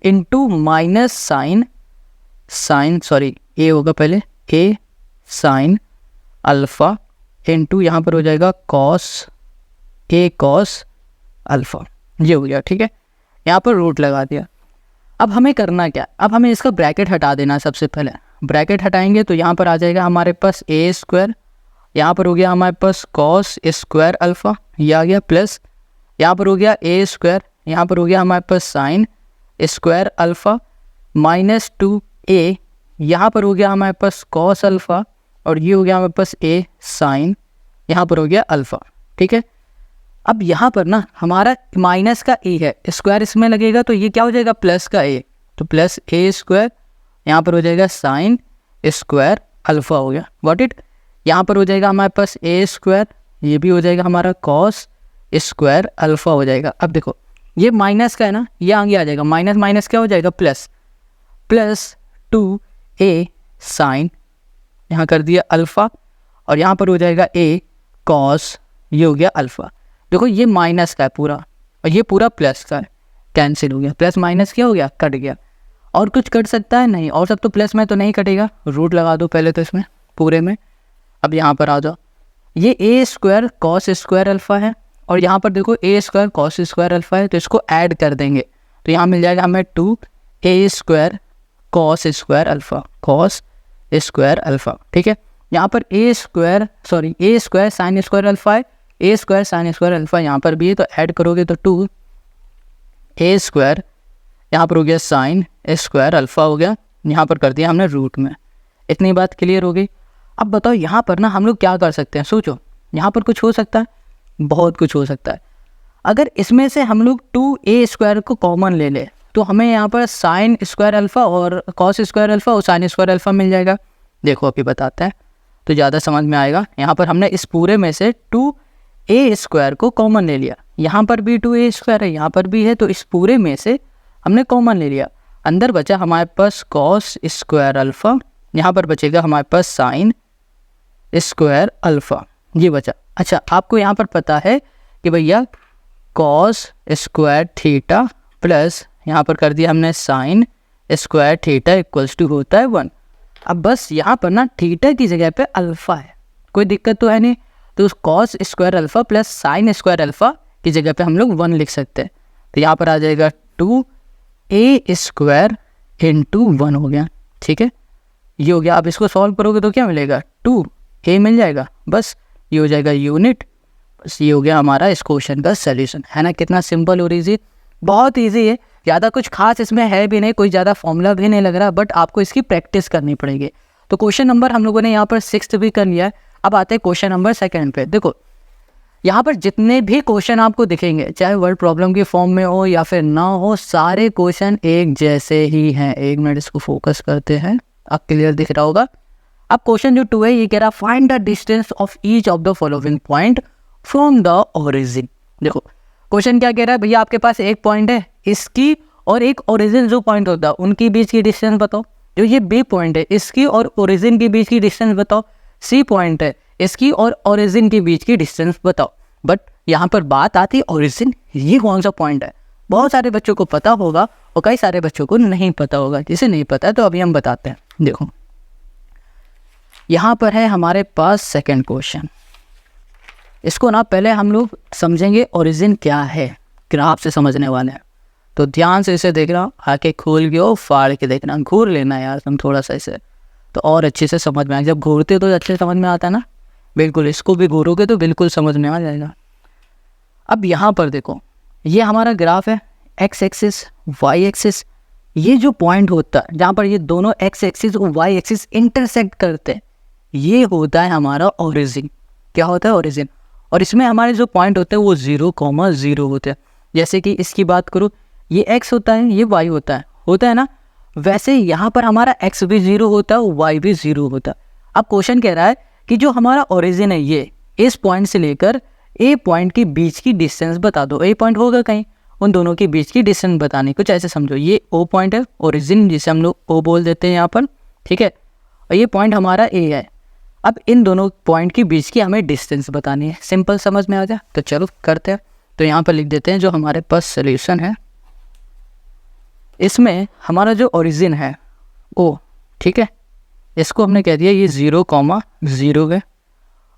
into minus sine, sine sorry a होगा पहले a साइन अल्फा इंटू यहाँ पर हो जाएगा कॉस, a कॉस अल्फा, ये हो गया, ठीक है। यहाँ पर रूट लगा दिया। अब हमें करना क्या, अब हमें इसका ब्रैकेट हटा देना। सबसे पहले ब्रैकेट हटाएंगे तो यहाँ पर आ जाएगा हमारे पास a स्क्वायर, यहाँ पर हो गया हमारे पास कॉस स्क्वायर अल्फा, ये आ गया, प्लस यहाँ पर हो गया a स्क्वायर, यहाँ पर हो गया हमारे पास sine square alpha minus 2a, यहाँ पर हो गया हमारे पास कॉस अल्फा, और ये हो गया हमारे पास a साइन, यहाँ पर हो गया अल्फा, ठीक है। अब यहाँ पर ना हमारा माइनस का a है, स्क्वायर इसमें लगेगा तो ये क्या हो जाएगा, प्लस का a, तो प्लस a स्क्वायर, यहाँ पर हो जाएगा साइन स्क्वायर अल्फा हो गया, व्हाट इट, यहाँ पर हो जाएगा हमारे पास a स्क्वायर, ये भी हो जाएगा हमारा कॉस स्क्वायर अल्फा हो जाएगा। अब देखो ये माइनस का है ना, ये आगे आ जाएगा, माइनस माइनस क्या हो जाएगा, प्लस, प्लस 2a साइन, यहाँ कर दिया अल्फ़ा, और यहाँ पर हो जाएगा a कॉस, ये हो गया अल्फ़ा। देखो ये माइनस का है पूरा, और ये पूरा प्लस का है, कैंसिल हो गया, प्लस माइनस क्या हो गया, कट गया। और कुछ कट सकता है नहीं, और सब तो प्लस में तो नहीं कटेगा, रूट लगा दो पहले तो इसमें पूरे में। अब यहाँ पर आ जाओ, ये a square cos square alpha है, और यहाँ पर देखो a square cos square alpha है, तो इसको ऐड कर देंगे तो यहाँ मिल जाएगा हमें 2a square cos square alpha, cos square alpha, ठीक है। यहाँ पर a square sine square alpha है, a square sine square alpha यहाँ पर भी है, तो ऐड करोगे तो 2a स्क्वायर, यहाँ पर हो गया साइन स्क्वायर अल्फ़ा हो गया, यहाँ पर कर दिया हमने रूट में। इतनी बात क्लियर हो गई। अब बताओ यहाँ पर ना हम लोग क्या कर सकते हैं, सोचो यहाँ पर कुछ हो सकता है, बहुत कुछ हो सकता है। अगर इसमें से हम लोग 2a स्क्वायर को कॉमन ले ले तो हमें यहाँ पर साइन स्क्वायर अल्फ़ा और कॉस स्क्वायर अल्फ़ा और साइन स्क्वायर अल्फ़ा मिल जाएगा। देखो अभी बताता है तो ज़्यादा समझ में आएगा। यहाँ पर हमने इस पूरे में से 2a स्क्वायर को कॉमन ले लिया, यहाँ पर भी 2a स्क्वायर है, यहाँ पर भी है, तो इस पूरे में से हमने कॉमन ले लिया। अंदर बचा हमारे पास कॉस स्क्वायर अल्फ़ा, यहाँ पर बचेगा हमारे पास साइन स्क्वायर अल्फ़ा, ये बचा। अच्छा आपको यहाँ पर पता है कि भैया कॉस स्क्वायर थीटा प्लस यहाँ पर कर दिया हमने sine square theta equals to होता है 1। अब बस यहाँ पर ना थीटा की जगह पे अल्फ़ा है, कोई दिक्कत तो है नहीं, तो cos square alpha plus sine square alpha की जगह पे हम लोग 1 लिख सकते हैं। तो यहाँ पर आ जाएगा 2a स्क्वायर इंटू 1 हो गया, ठीक है, ये हो गया। अब इसको सॉल्व करोगे तो क्या मिलेगा, 2a मिल जाएगा, बस ये हो जाएगा यूनिट। बस ये हो गया हमारा इस क्वेश्चन का सॉल्यूशन, है ना। कितना सिंपल और इजी, बहुत इजी है, ज़्यादा कुछ खास इसमें है भी नहीं, कोई ज़्यादा फॉर्मूला भी नहीं लग रहा, बट आपको इसकी प्रैक्टिस करनी पड़ेगी। तो क्वेश्चन नंबर हम लोगों ने यहाँ पर 6th भी कर लिया है। अब आते हैं क्वेश्चन नंबर 2 पे। देखो यहाँ पर जितने भी क्वेश्चन आपको दिखेंगे, चाहे वर्ड प्रॉब्लम की फॉर्म में हो या फिर ना हो, सारे क्वेश्चन एक जैसे ही हैं। 1 मिनट इसको फोकस करते हैं, अब क्लियर दिख रहा होगा। अब क्वेश्चन जो 2 है ये कह रहा find the distance of each of the following point from the origin. देखो क्वेश्चन क्या कह रहा है, भैया आपके पास एक पॉइंट है, इसकी और एक ओरिजिन जो पॉइंट होता है उनकी बीच की डिस्टेंस बताओ। जो ये बी पॉइंट है इसकी और ओरिजिन के बीच की डिस्टेंस बताओ। सी पॉइंट है इसकी और ओरिजिन के बीच की डिस्टेंस बताओ। बट यहाँ पर बात आती है ओरिजिन, ये कौन सा पॉइंट है, बहुत सारे बच्चों को पता होगा और कई सारे बच्चों को नहीं पता होगा। जिसे नहीं पता है तो अभी हम बताते हैं। देखो यहाँ पर है हमारे पास सेकंड क्वेश्चन, इसको ना पहले हम लोग समझेंगे ओरिजिन क्या है, ग्राफ से समझने वाले हैं। तो ध्यान से इसे देखना, आके खोल के और फाड़ के देखना, घूर लेना यार तुम थोड़ा सा इसे, तो और अच्छे से समझ में आए। जब घूरते तो अच्छे समझ में आता है ना, बिल्कुल इसको भी घूरोगे तो बिल्कुल समझ में आ जाएगा। अब यहाँ पर देखो ये हमारा ग्राफ है, एक्स एक्सिस वाई एक्सिस, ये जो पॉइंट होता है जहाँ पर ये दोनों एक्स एक्सिस और वाई एक्सिस इंटरसेक्ट करते हैं, ये होता है हमारा ओरिजिन। क्या होता है, ओरिजिन। और इसमें हमारे जो पॉइंट होते हैं वो 0,0 होते हैं। जैसे कि इसकी बात करूँ, ये x होता है, ये y होता है ना। वैसे यहाँ पर हमारा x भी 0 होता है और y भी 0 होता है। अब क्वेश्चन कह रहा है कि जो हमारा ओरिजिन है ये इस पॉइंट से लेकर a पॉइंट के बीच की डिस्टेंस बता दो। a पॉइंट होगा कहीं, उन दोनों के बीच की डिस्टेंस बतानी, कुछ ऐसे समझो। ये o पॉइंट है, ओरिजिन जिसे हम लोग o बोल देते हैं यहाँ पर, ठीक है, और ये पॉइंट हमारा a है। अब इन दोनों पॉइंट के बीच की हमें डिस्टेंस बतानी है। सिंपल समझ में आ जाए तो चलो करते हैं। तो यहाँ पर लिख देते हैं जो हमारे पास सॉल्यूशन है, इसमें हमारा जो ओरिजिन है ओ, ठीक है, इसको हमने कह दिया ये 0,0 है।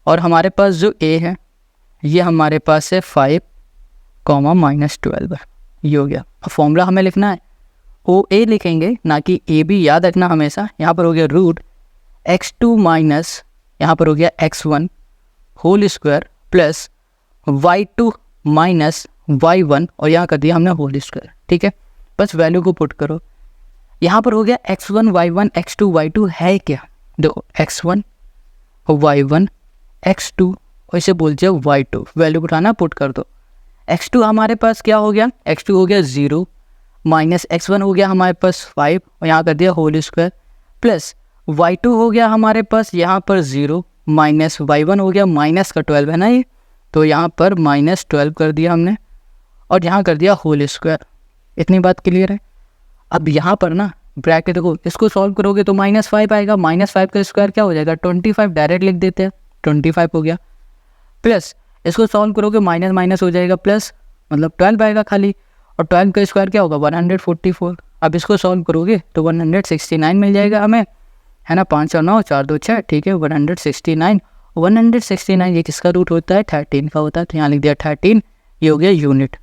और हमारे पास जो a है ये हमारे पास है 5,-12 है। ये हो गया। अब फॉर्मूला हमें लिखना है OA लिखेंगे, ना कि AB, याद रखना हमेशा। यहाँ पर हो गया रूट x2 माइनस यहाँ पर हो गया x1 whole square plus y2 minus y1 और यहाँ कर दिया हमने होल स्क्वायर, ठीक है। बस वैल्यू को पुट करो। यहाँ पर हो गया x1 y1 x2 y2 है क्या, देखो x1 y1 x2 और इसे बोलते हैं y2, वैल्यू उठाना पुट कर दो। x2 हमारे पास क्या हो गया, x2 हो गया 0 माइनस x1 हो गया हमारे पास 5 और यहाँ कर दिया होल स्क्वायर प्लस y2 हो गया हमारे पास यहाँ पर 0 माइनस y1 हो गया माइनस का 12 है ना ये, तो यहाँ पर -12 कर दिया हमने और यहाँ कर दिया होल स्क्वायर। इतनी बात क्लियर है। अब यहाँ पर ना ब्रैकेट देखो, इसको सॉल्व करोगे तो -5 आएगा, -5 का स्क्वायर क्या हो जाएगा 25, डायरेक्ट लिख देते हैं 25 हो गया, प्लस इसको सॉल्व करोगे माइनस माइनस हो जाएगा प्लस, मतलब 12 आएगा खाली, और 12 का स्क्वायर क्या होगा 144। अब इसको सॉल्व करोगे तो 169 मिल जाएगा हमें, है ना। 5 और 9 4 2 6, ठीक है, 169 ये किसका रूट होता है 13 का होता है, तो यहाँ लिख दिया 13, ये हो गया यूनिट।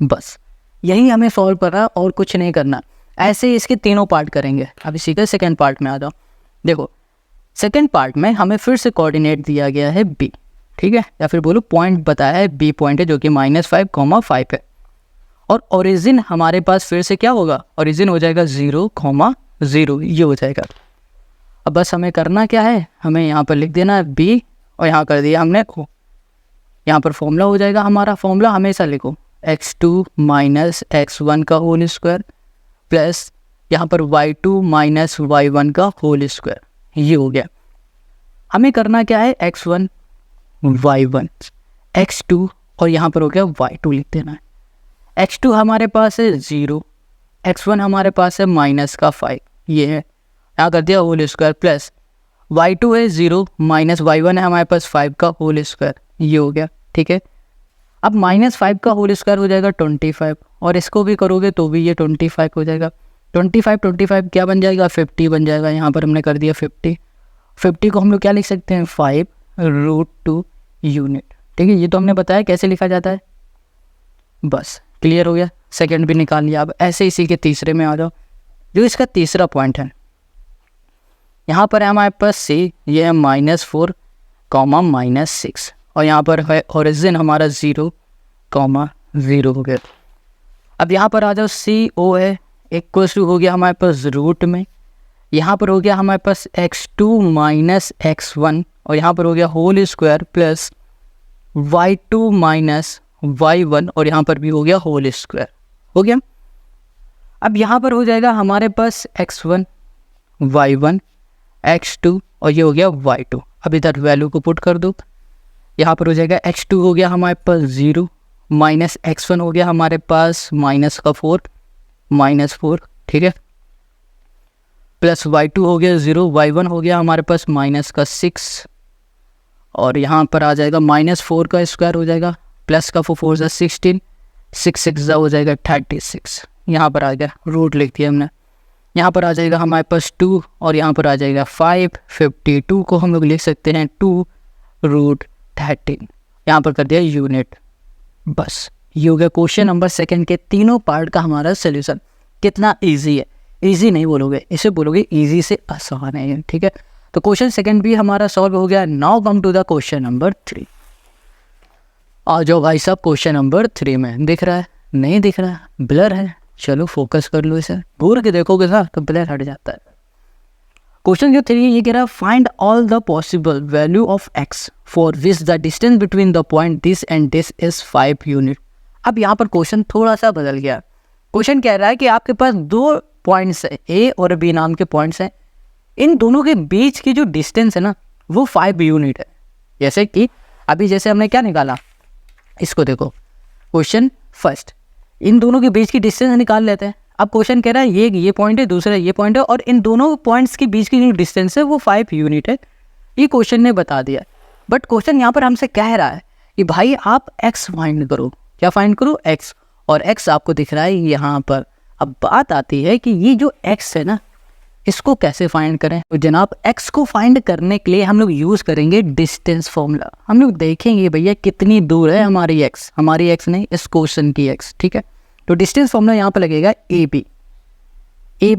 बस यही हमें सॉल्व करना और कुछ नहीं करना। ऐसे ही इसके तीनों पार्ट करेंगे। अब इसी का सेकेंड पार्ट में आ जाओ। देखो सेकेंड पार्ट में हमें फिर से कोऑर्डिनेट दिया गया है b, ठीक है, या फिर बोलो पॉइंट बताया है b पॉइंट है जो कि -5,5 है। और ओरिजिन हमारे पास फिर से क्या होगा, ओरिजिन हो जाएगा 0,0, ये हो जाएगा। अब बस हमें करना क्या है, हमें यहाँ पर लिख देना है b और यहाँ कर दिया हमने o। यहाँ पर फॉर्मूला हो जाएगा हमारा, फॉर्मूला हमेशा लिखो x2 माइनस x1 का होल स्क्वायर प्लस यहाँ पर y2 माइनस y1 का होल स्क्वायर, ये हो गया। हमें करना क्या है x1 y1 x2 और यहाँ पर हो गया y2 लिख देना है। x2 हमारे पास है 0, x1 हमारे पास है -5, ये है, यहाँ कर दिया होल स्क्वायर प्लस y2 है 0 माइनस y1 है हमारे पास 5 का होल स्क्वायर, ये हो गया, ठीक है। अब -5 का होल स्क्वायर हो जाएगा 25 और इसको भी करोगे तो भी ये 25 हो जाएगा। 25 क्या बन जाएगा, 50 बन जाएगा। यहाँ पर हमने कर दिया 50 को हम लोग क्या लिख सकते हैं, 5√2 यूनिट। ठीक है, ये तो हमने बताया कैसे लिखा जाता है, बस क्लियर हो गया। सेकंड भी निकाल लिया। अब ऐसे इसी के तीसरे में आ जाओ, जो इसका तीसरा पॉइंट है। यहाँ पर है हमारे पास सी, ये है -4, -6, और यहाँ पर है ओरिजिन हमारा 0, 0 हो गया। अब यहाँ पर आ जाओ, सी ओ है इक्वल्स टू हो गया हमारे पास रूट में, यहाँ पर हो गया हमारे पास x2 - x1, और यहाँ पर हो गया whole square plus y2 - y1, और यहाँ पर भी हो गया होल स्क्वायर, हो गया। अब यहाँ पर हो जाएगा हमारे पास x1 y1 x2 और ये हो गया y2। अब इधर वैल्यू को पुट कर दो, यहाँ पर हो जाएगा x2 हो गया हमारे पास 0 -x1 हो गया हमारे पास -4, ठीक है, प्लस y2 हो गया 0, y1 हो गया हमारे पास -6, और यहाँ पर आ जाएगा -4 का स्क्वायर हो जाएगा, प्लस का 4 ज़ा 16, 6 6 ज़ा हो जाएगा 36। यहाँ पर आ गया, रूट लिख दिया हमने। यहाँ पर आ जाएगा हमारे पास 2 और यहाँ पर आ जाएगा 5। 52 को हम लोग लिख सकते हैं 2√13, यहाँ पर कर दिया यूनिट। बस ये हो गया क्वेश्चन नंबर सेकंड के तीनों पार्ट का हमारा सोल्यूशन। कितना इजी है, इजी नहीं बोलोगे, इसे बोलोगे इजी से आसान है ये, ठीक है। तो क्वेश्चन सेकंड भी हमारा सॉल्व हो गया। Now come to the question number 3। आ जाओ भाई साहब, क्वेश्चन नंबर 3 में दिख रहा है, नहीं दिख रहा है, ब्लर है, चलो फोकस कर लो इसे, दूर के देखोगे ना तो ब्लर हट जाता है। क्वेश्चन जो 3 ये कह रहा है, find all the possible value of x for which the distance between the point this and this is 5 unit. अब यहाँ पर क्वेश्चन थोड़ा सा बदल गया। क्वेश्चन कह रहा है कि आपके पास 2 पॉइंट्स है, ए और बी नाम के पॉइंट्स हैं, इन दोनों के बीच की जो डिस्टेंस है ना वो 5 यूनिट है। जैसे कि अभी जैसे हमने क्या निकाला, इसको देखो, क्वेश्चन फर्स्ट इन दोनों के बीच की डिस्टेंस निकाल लेते हैं। अब क्वेश्चन कह रहा है ये पॉइंट है, दूसरा ये पॉइंट है, और इन दोनों पॉइंट्स के बीच की जो डिस्टेंस है वो 5 यूनिट है। ये क्वेश्चन ने बता दिया, बट क्वेश्चन यहाँ पर हमसे कह रहा है कि भाई आप x फाइंड करो। क्या फाइंड करो, x, और x आपको दिख रहा है यहाँ पर। अब बात आती है कि ये जो x है ना, इसको कैसे फाइंड करें। तो जनाब x को फाइंड करने के लिए हम लोग यूज़ करेंगे डिस्टेंस फॉर्मूला। हम लोग देखेंगे भैया कितनी दूर है हमारी x नहीं, इस क्वेश्चन की x, ठीक है। तो डिस्टेंस फॉर्मूला यहाँ पर लगेगा AB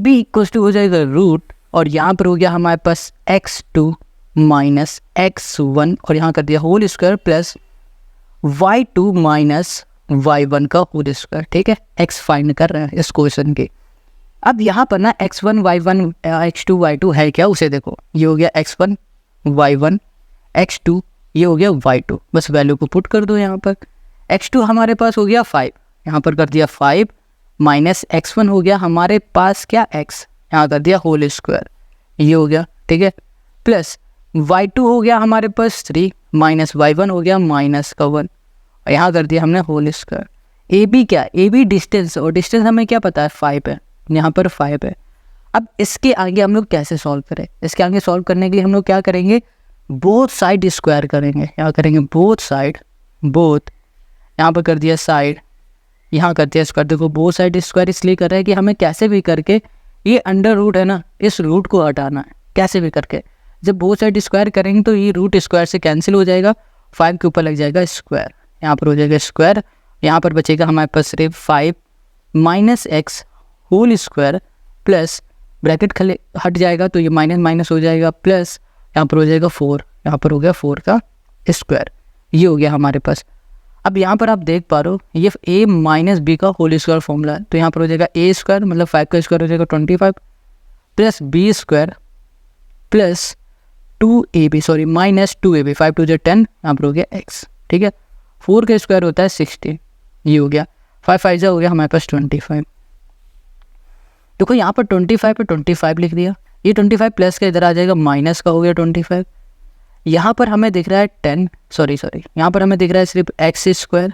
इक्वल्स टू हो जाएगा रूट, और यहाँ पर हो गया हमारे पास x2 - x1, और यहाँ कर दिया whole square plus y2 - y1 का होल स्क्वायर, ठीक है। x फाइंड कर रहे हैं इस क्वेश्चन के। अब यहाँ पर ना x1 y1 x2 y2 है क्या, उसे देखो, ये हो गया x1 y1 x2, ये हो गया y2, बस वैल्यू को पुट कर दो यहाँ पर। x2 हमारे पास हो गया 5, यहाँ पर कर दिया 5 माइनस x1 हो गया हमारे पास क्या x, यहाँ कर दिया होल स्क्वायर, ये हो गया, ठीक है, प्लस y2 हो गया हमारे पास 3 माइनस y1 हो गया माइनस का 1, और यहाँ कर दिया हमने होल स्क्वायर। AB क्या, AB डिस्टेंस, और डिस्टेंस हमें क्या पता है 5 है, यहाँ पर 5 है। अब इसके आगे हम लोग कैसे सॉल्व करें, इसके आगे सॉल्व करने के लिए हम लोग क्या करेंगे, बोथ साइड स्क्वायर करेंगे। यहाँ करेंगे बोथ साइड, बोथ, यहाँ पर कर दिया साइड, यहाँ कर दिया स्क्वायर। देखो बोथ साइड स्क्वायर इसलिए कर रहे हैं कि हमें कैसे भी करके ये अंडर रूट है ना, इस रूट को हटाना है, कैसे भी करके। जब बोथ साइड स्क्वायर करेंगे तो ये रूट स्क्वायर से कैंसिल हो जाएगा, 5 के ऊपर लग जाएगा स्क्वायर, यहाँ पर हो जाएगा स्क्वायर, यहाँ पर बचेगा हमारे पास सिर्फ 5 minus X whole square plus bracket खाली हट जाएगा तो ये माइनस माइनस हो जाएगा, प्लस यहाँ पर हो जाएगा 4, यहाँ पर हो गया 4 का स्क्वायर, ये हो गया हमारे पास। अब यहाँ पर आप देख पा रहे हो ये a माइनस बी का होल स्क्वायर फॉर्मूला है, तो यहाँ पर हो जाएगा a स्क्वायर मतलब 5 का स्क्वायर हो जाएगा 25 plus B square plus 2ab sorry minus 2ab, 5 2 10, यहाँ पर हो गया x, ठीक है। 4 का स्क्वायर होता है 16, ये हो गया, 5 5 हो गया हमारे पास 25। देखो यहाँ पर 25 पे 25 लिख दिया, ये 25 प्लस का इधर आ जाएगा माइनस का हो गया 25। यहाँ पर हमें दिख रहा है 10 सॉरी यहाँ पर हमें दिख रहा है सिर्फ एक्स स्क्वायर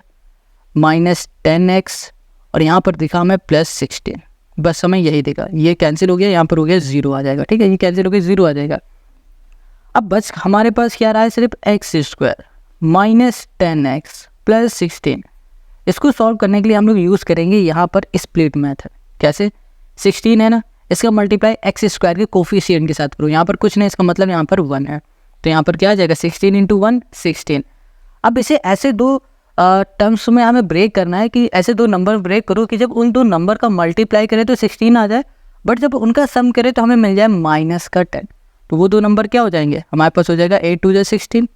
माइनस 10x, और यहाँ पर दिखा हमें प्लस 16, बस हमें यही दिखा, ये कैंसिल हो गया, यहाँ पर हो गया 0 आ जाएगा, ठीक है, ये कैंसिल हो गया 0 आ जाएगा। अब बस हमारे पास क्या रहा है, सिर्फ x square minus 10x plus 16। इसको सॉल्व करने के लिए हम लोग यूज़ करेंगे यहाँ पर स्प्लिट मेथड। कैसे, 16 है ना, इसका मल्टीप्लाई एक्स स्क्वायर के कोफिशिएंट के साथ करो। यहाँ पर कुछ नहीं, इसका मतलब यहाँ पर 1 है, तो यहाँ पर क्या आ जाएगा 16 × 1 16। अब इसे ऐसे दो टर्म्स में हमें ब्रेक करना है कि ऐसे दो नंबर ब्रेक करो कि जब उन दो नंबर का मल्टीप्लाई करें तो 16 आ जाए, बट जब उनका सम करें तो हमें मिल जाए माइनस का 10। तो वो दो नंबर क्या हो जाएंगे, हमारे पास हो जाएगा 8 × 2 = 16,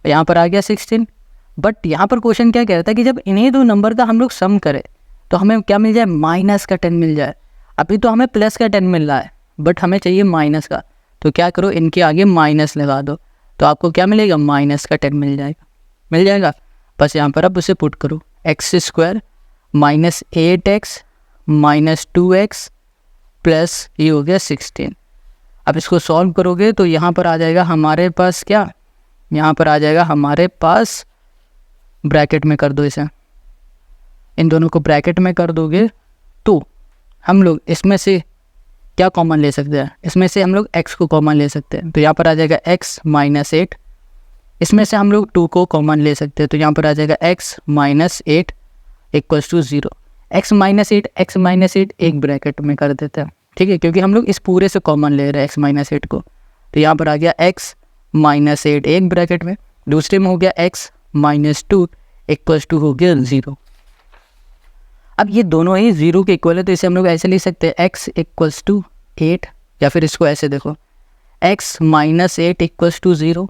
और यहाँ पर आ गया 16। बट यहाँ पर क्वेश्चन क्या कह रहा था कि जब इन्हीं दो नंबर का हम लोग सम करें तो हमें क्या मिल जाए, माइनस का 10 मिल जाए। अभी तो हमें प्लस का 10 मिल रहा है, बट हमें चाहिए माइनस का, तो क्या करो, इनके आगे माइनस लगा दो, तो आपको क्या मिलेगा, माइनस का 10 मिल जाएगा। बस यहाँ पर अब उसे पुट करो, x² - 8x - 2x प्लस ये हो गया 16। अब इसको सॉल्व करोगे तो यहाँ पर आ जाएगा हमारे पास क्या, यहाँ पर आ जाएगा हमारे पास, ब्रैकेट में कर दो इसे, इन दोनों को ब्रैकेट में कर दोगे तो हम लोग इसमें से क्या कॉमन ले सकते हैं, इसमें से हम लोग x को कॉमन ले सकते हैं, तो यहाँ पर आ जाएगा x - 8। इसमें से हम लोग 2 को कॉमन ले सकते हैं, तो यहाँ पर आ जाएगा x - 8 = 0। x - 8 एक ब्रैकेट में कर देते हैं, ठीक है, क्योंकि हम लोग इस पूरे से कॉमन ले रहे हैं x - 8 को। तो यहाँ पर आ गया x - 8 एक ब्रैकेट में, दूसरे में हो गया x - 2 = हो गया 0। अब ये दोनों ही 0 के इक्वल है, तो इसे हम लोग ऐसे लिख सकते हैं x = 8, या फिर इसको ऐसे देखो x - 8 = 0।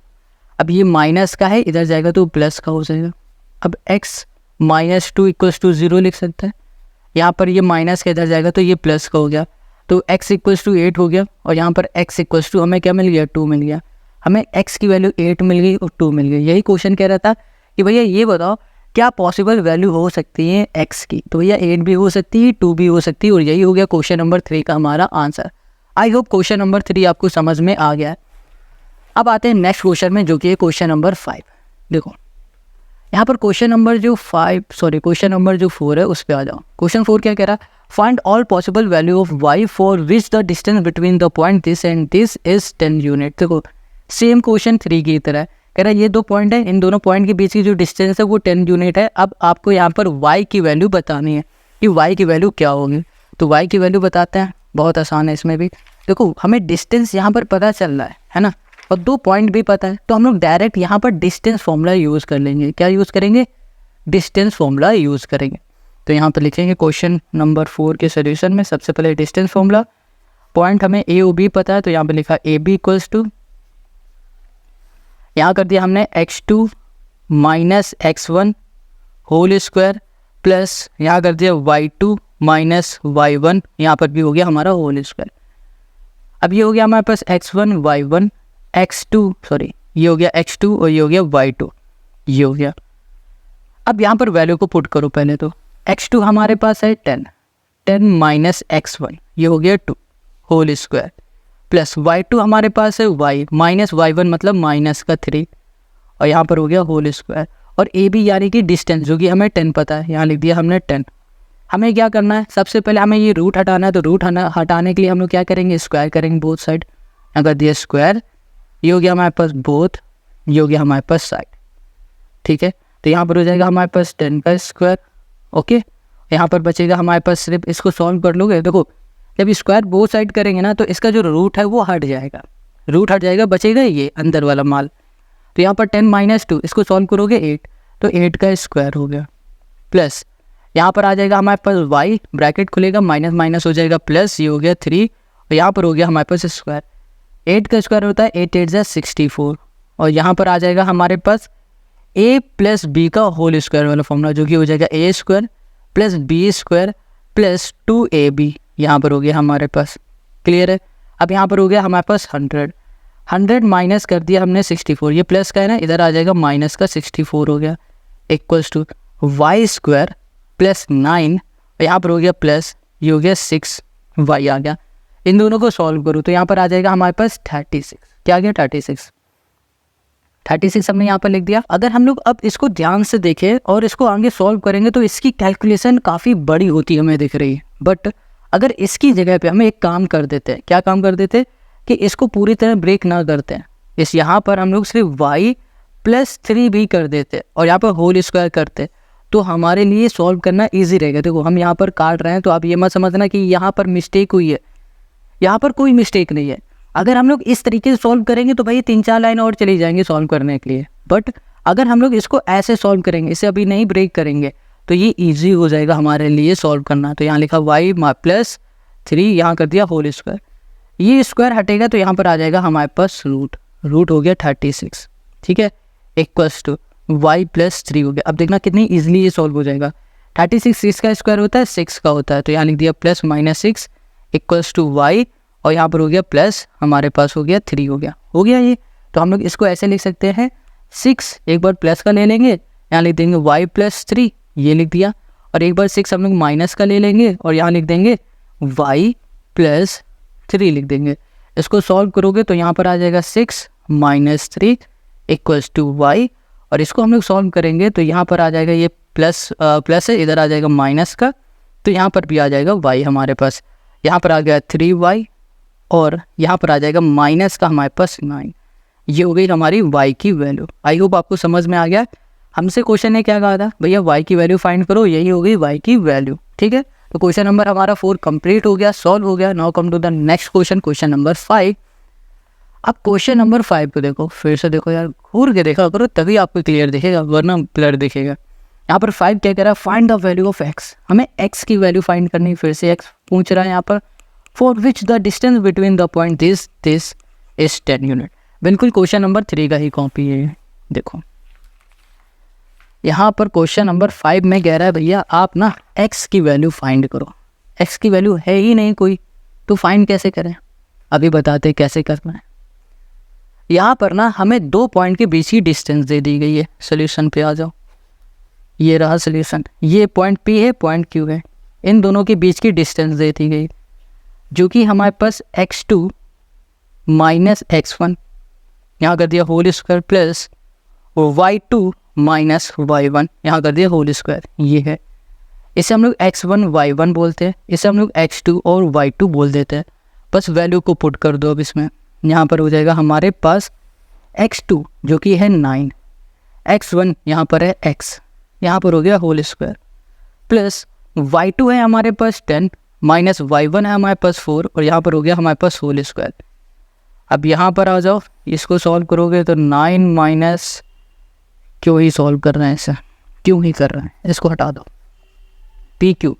अब ये माइनस का है, इधर जाएगा तो प्लस का हो जाएगा। अब x - 2 = 0 लिख सकते हैं, यहाँ पर ये माइनस का इधर जाएगा तो ये प्लस का हो गया, तो x = 8 हो गया, और यहाँ पर x = हमें क्या मिल गया, 2 मिल गया। हमें x की वैल्यू 8 मिल गई और 2 मिल गई। यही क्वेश्चन कह रहा था कि भैया ये बताओ क्या पॉसिबल वैल्यू हो सकती है x की, तो भैया 8 भी हो सकती है, 2 भी हो सकती है, और यही हो गया क्वेश्चन नंबर 3 का हमारा answer. I hope question number 3 आपको समझ में आ गया है। अब आते हैं नेक्स्ट क्वेश्चन में, जो कि है क्वेश्चन नंबर 5। देखो यहाँ पर क्वेश्चन नंबर जो 4 है उस पर आ जाओ। क्वेश्चन 4 क्या कह रहा है, find all possible value of y for which the distance between the point this and this is 10 unit. देखो सेम क्वेश्चन 3 की तरह कह रहा है, ये दो पॉइंट है, इन दोनों पॉइंट के बीच की जो डिस्टेंस है वो 10 यूनिट है। अब आपको यहाँ पर y की वैल्यू बतानी है कि y की वैल्यू क्या होगी, तो y की वैल्यू बताते हैं, बहुत आसान है इसमें भी। देखो हमें डिस्टेंस यहाँ पर पता चल रहा है ना, और 2 पॉइंट भी पता है, तो हम लोग डायरेक्ट यहाँ पर डिस्टेंस फॉर्मूला यूज़ कर लेंगे। क्या यूज़ करेंगे, डिस्टेंस फॉर्मूला यूज़ करेंगे। तो यहाँ पर लिखेंगे क्वेश्चन नंबर 4 के सोल्यूशन में सबसे पहले डिस्टेंस फॉर्मूला, पॉइंट हमें ए और बी पता है, तो यहाँ पर लिखा AB = यहाँ कर दिया हमने x2 - x1 whole square plus यहाँ कर दिया y2 - y1, यहाँ पर भी हो गया हमारा होल स्क्वायर। अब ये हो गया हमारे पास x1 y1 ये हो गया x2 और ये हो गया y2, ये हो गया। अब यहाँ पर वैल्यू को पुट करो पहले, तो x2 हमारे पास है 10 - x1 ये हो गया 2 होल स्क्वायर प्लस y2 हमारे पास है y -y1 मतलब माइनस का 3, और यहाँ पर हो गया होल स्क्वायर, और AB यानी कि डिस्टेंस जो कि हमें 10 पता है, यहाँ लिख दिया हमने 10। हमें क्या करना है, सबसे पहले हमें ये रूट हटाना है, तो रूट हटाने के लिए हम लोग क्या करेंगे, स्क्वायर करेंगे बोथ साइड। यहाँ कर दिया स्क्वायर, ये हो गया हमारे पास बोथ, ये हो गया हमारे पास साइड, ठीक है। तो यहाँ पर हो जाएगा हमारे पास 10 का स्क्वायर, ओके। यहाँ पर बचेगा हमारे पास सिर्फ, इसको सॉल्व कर लोगे, देखो जब स्क्वायर बोथ साइड करेंगे ना तो इसका जो रूट है वो हट जाएगा, बचेगा ये अंदर वाला माल। तो यहाँ पर 10 - 2 इसको सॉल्व करोगे 8, तो 8 का स्क्वायर हो गया प्लस यहाँ पर आ जाएगा हमारे पास y, ब्रैकेट खुलेगा, माइनस माइनस हो जाएगा प्लस, ये हो गया 3, और यहाँ पर हो गया हमारे पास स्क्वायर। 8 का स्क्वायर होता है 8 × 8 = 64, और यहाँ पर आ जाएगा हमारे पास a + b का होल स्क्वायर वाला फॉर्मूला, जो कि हो जाएगा a² + b² + 2ab, यहाँ पर हो गया हमारे पास, क्लियर है। अब यहाँ पर हो गया हमारे पास 100 माइनस कर दिया हमने 64, ये प्लस का है ना, इधर आ जाएगा माइनस का 64 हो गया, = y² + 9, और यहाँ पर हो गया प्लस, ये हो गया 6y आ गया। इन दोनों को सॉल्व करो तो यहाँ पर आ जाएगा हमारे पास 36, क्या आ गया 36 हमने यहाँ पर लिख दिया। अगर हम लोग अब इसको ध्यान से देखें और इसको आगे सॉल्व करेंगे तो इसकी कैलकुलेशन काफ़ी बड़ी होती हमें दिख रही है, बट अगर इसकी जगह पे हमें एक काम कर देते हैं, क्या काम कर देते कि इसको पूरी तरह ब्रेक ना करते हैं, इस यहाँ पर हम लोग सिर्फ y + 3 भी कर देते और यहाँ पर होल स्क्वायर करते, तो हमारे लिए सॉल्व करना ईजी रहेगा। देखो हम यहाँ पर काट रहे हैं, तो आप ये मत समझना कि यहाँ पर मिस्टेक हुई है, यहाँ पर कोई मिस्टेक नहीं है। अगर हम लोग इस तरीके से सॉल्व करेंगे तो भाई 3-4 लाइन और चली जाएंगे सॉल्व करने के लिए, बट अगर हम लोग इसको ऐसे सॉल्व करेंगे, इसे अभी नहीं ब्रेक करेंगे, तो ये ईजी हो जाएगा हमारे लिए सॉल्व करना। तो यहाँ लिखा y + 3, यहाँ कर दिया होल स्क्वायर, ये स्क्वायर हटेगा तो यहाँ पर आ जाएगा हमारे पास रूट हो गया 36, ठीक है, इक्वल्स टू y + 3 हो गया। अब देखना कितनी ईजिली ये सॉल्व हो जाएगा। 36 6 का स्क्वायर होता है, 6 का होता है, तो यहाँ लिख दिया +-6 इक्वल्स टू y, और यहाँ पर हो गया प्लस, हमारे पास हो गया 3 हो गया ये। तो हम लोग इसको ऐसे लिख सकते हैं, 6 एक बार प्लस का ले लेंगे, यहाँ लिख देंगे y + 3, ये लिख दिया, और एक बार 6 हम लोग माइनस का ले लेंगे और यहाँ लिख देंगे y + 3 लिख देंगे। इसको सॉल्व करोगे तो यहाँ पर आ जाएगा 6 - 3 इक्वल्स टू y, और इसको हम लोग सॉल्व करेंगे तो यहाँ पर आ जाएगा ये प्लस है, इधर आ जाएगा माइनस का, तो यहाँ पर भी आ जाएगा y हमारे पास, यहाँ पर आ गया 3y, और यहाँ पर आ जाएगा माइनस का हमारे पास 9। ये हो गई हमारी y की वैल्यू। आई होप आपको समझ में आ गया। हमसे क्वेश्चन ने क्या कहा था, भैया y की वैल्यू फाइंड करो, यही हो गई y की वैल्यू, ठीक है। तो क्वेश्चन नंबर हमारा 4 कंप्लीट हो गया, सॉल्व हो गया। Now come to the next question, question number 5। अब क्वेश्चन नंबर 5 को देखो, फिर से देखो यार, घूर के देखा करो तभी आपको क्लियर दिखेगा, वरना ब्लर दिखेगा। यहाँ पर 5 क्या कह रहा है, find the value of x, हमें x की वैल्यू फाइंड करनी है। फिर से x पूछ रहा है यहाँ पर, for which the distance between the point this is 10 unit. बिल्कुल क्वेश्चन नंबर 3 का ही कॉपी है। देखो यहाँ पर क्वेश्चन नंबर 5 में कह रहा है, भैया आप ना x की वैल्यू फाइंड करो। x की वैल्यू है ही नहीं कोई, तो फाइंड कैसे करें, अभी बताते कैसे करना है। यहाँ पर ना हमें 2 पॉइंट के बीच की डिस्टेंस दे दी गई है। सोल्यूशन पे आ जाओ, ये रहा सोल्यूशन, ये पॉइंट P है, पॉइंट Q है, इन दोनों के बीच की डिस्टेंस दे दी गई, जो कि हमारे पास x2 - x1, यहाँ कर दिया whole square, plus y2 - y1, यहाँ कर दिया होल स्क्वायर, ये है। इसे हम लोग x1 y1 बोलते हैं, इसे हम लोग x2 और y2 बोल देते हैं। बस वैल्यू को पुट कर दो अब इसमें, यहाँ पर हो जाएगा हमारे पास x2 जो कि है 9, x1 यहाँ पर है x, यहाँ पर हो गया होल स्क्वायर, प्लस y2 है हमारे पास 10 माइनस y1 है हमारे पास 4, और यहाँ पर हो गया हमारे पास होल स्क्वायर। अब यहाँ पर आ जाओ, इसको सॉल्व करोगे तो 9 माइनस, क्यों ही सॉल्व कर रहे हैं ऐसा, क्यों ही कर रहे हैं, इसको हटा दो। पी क्यू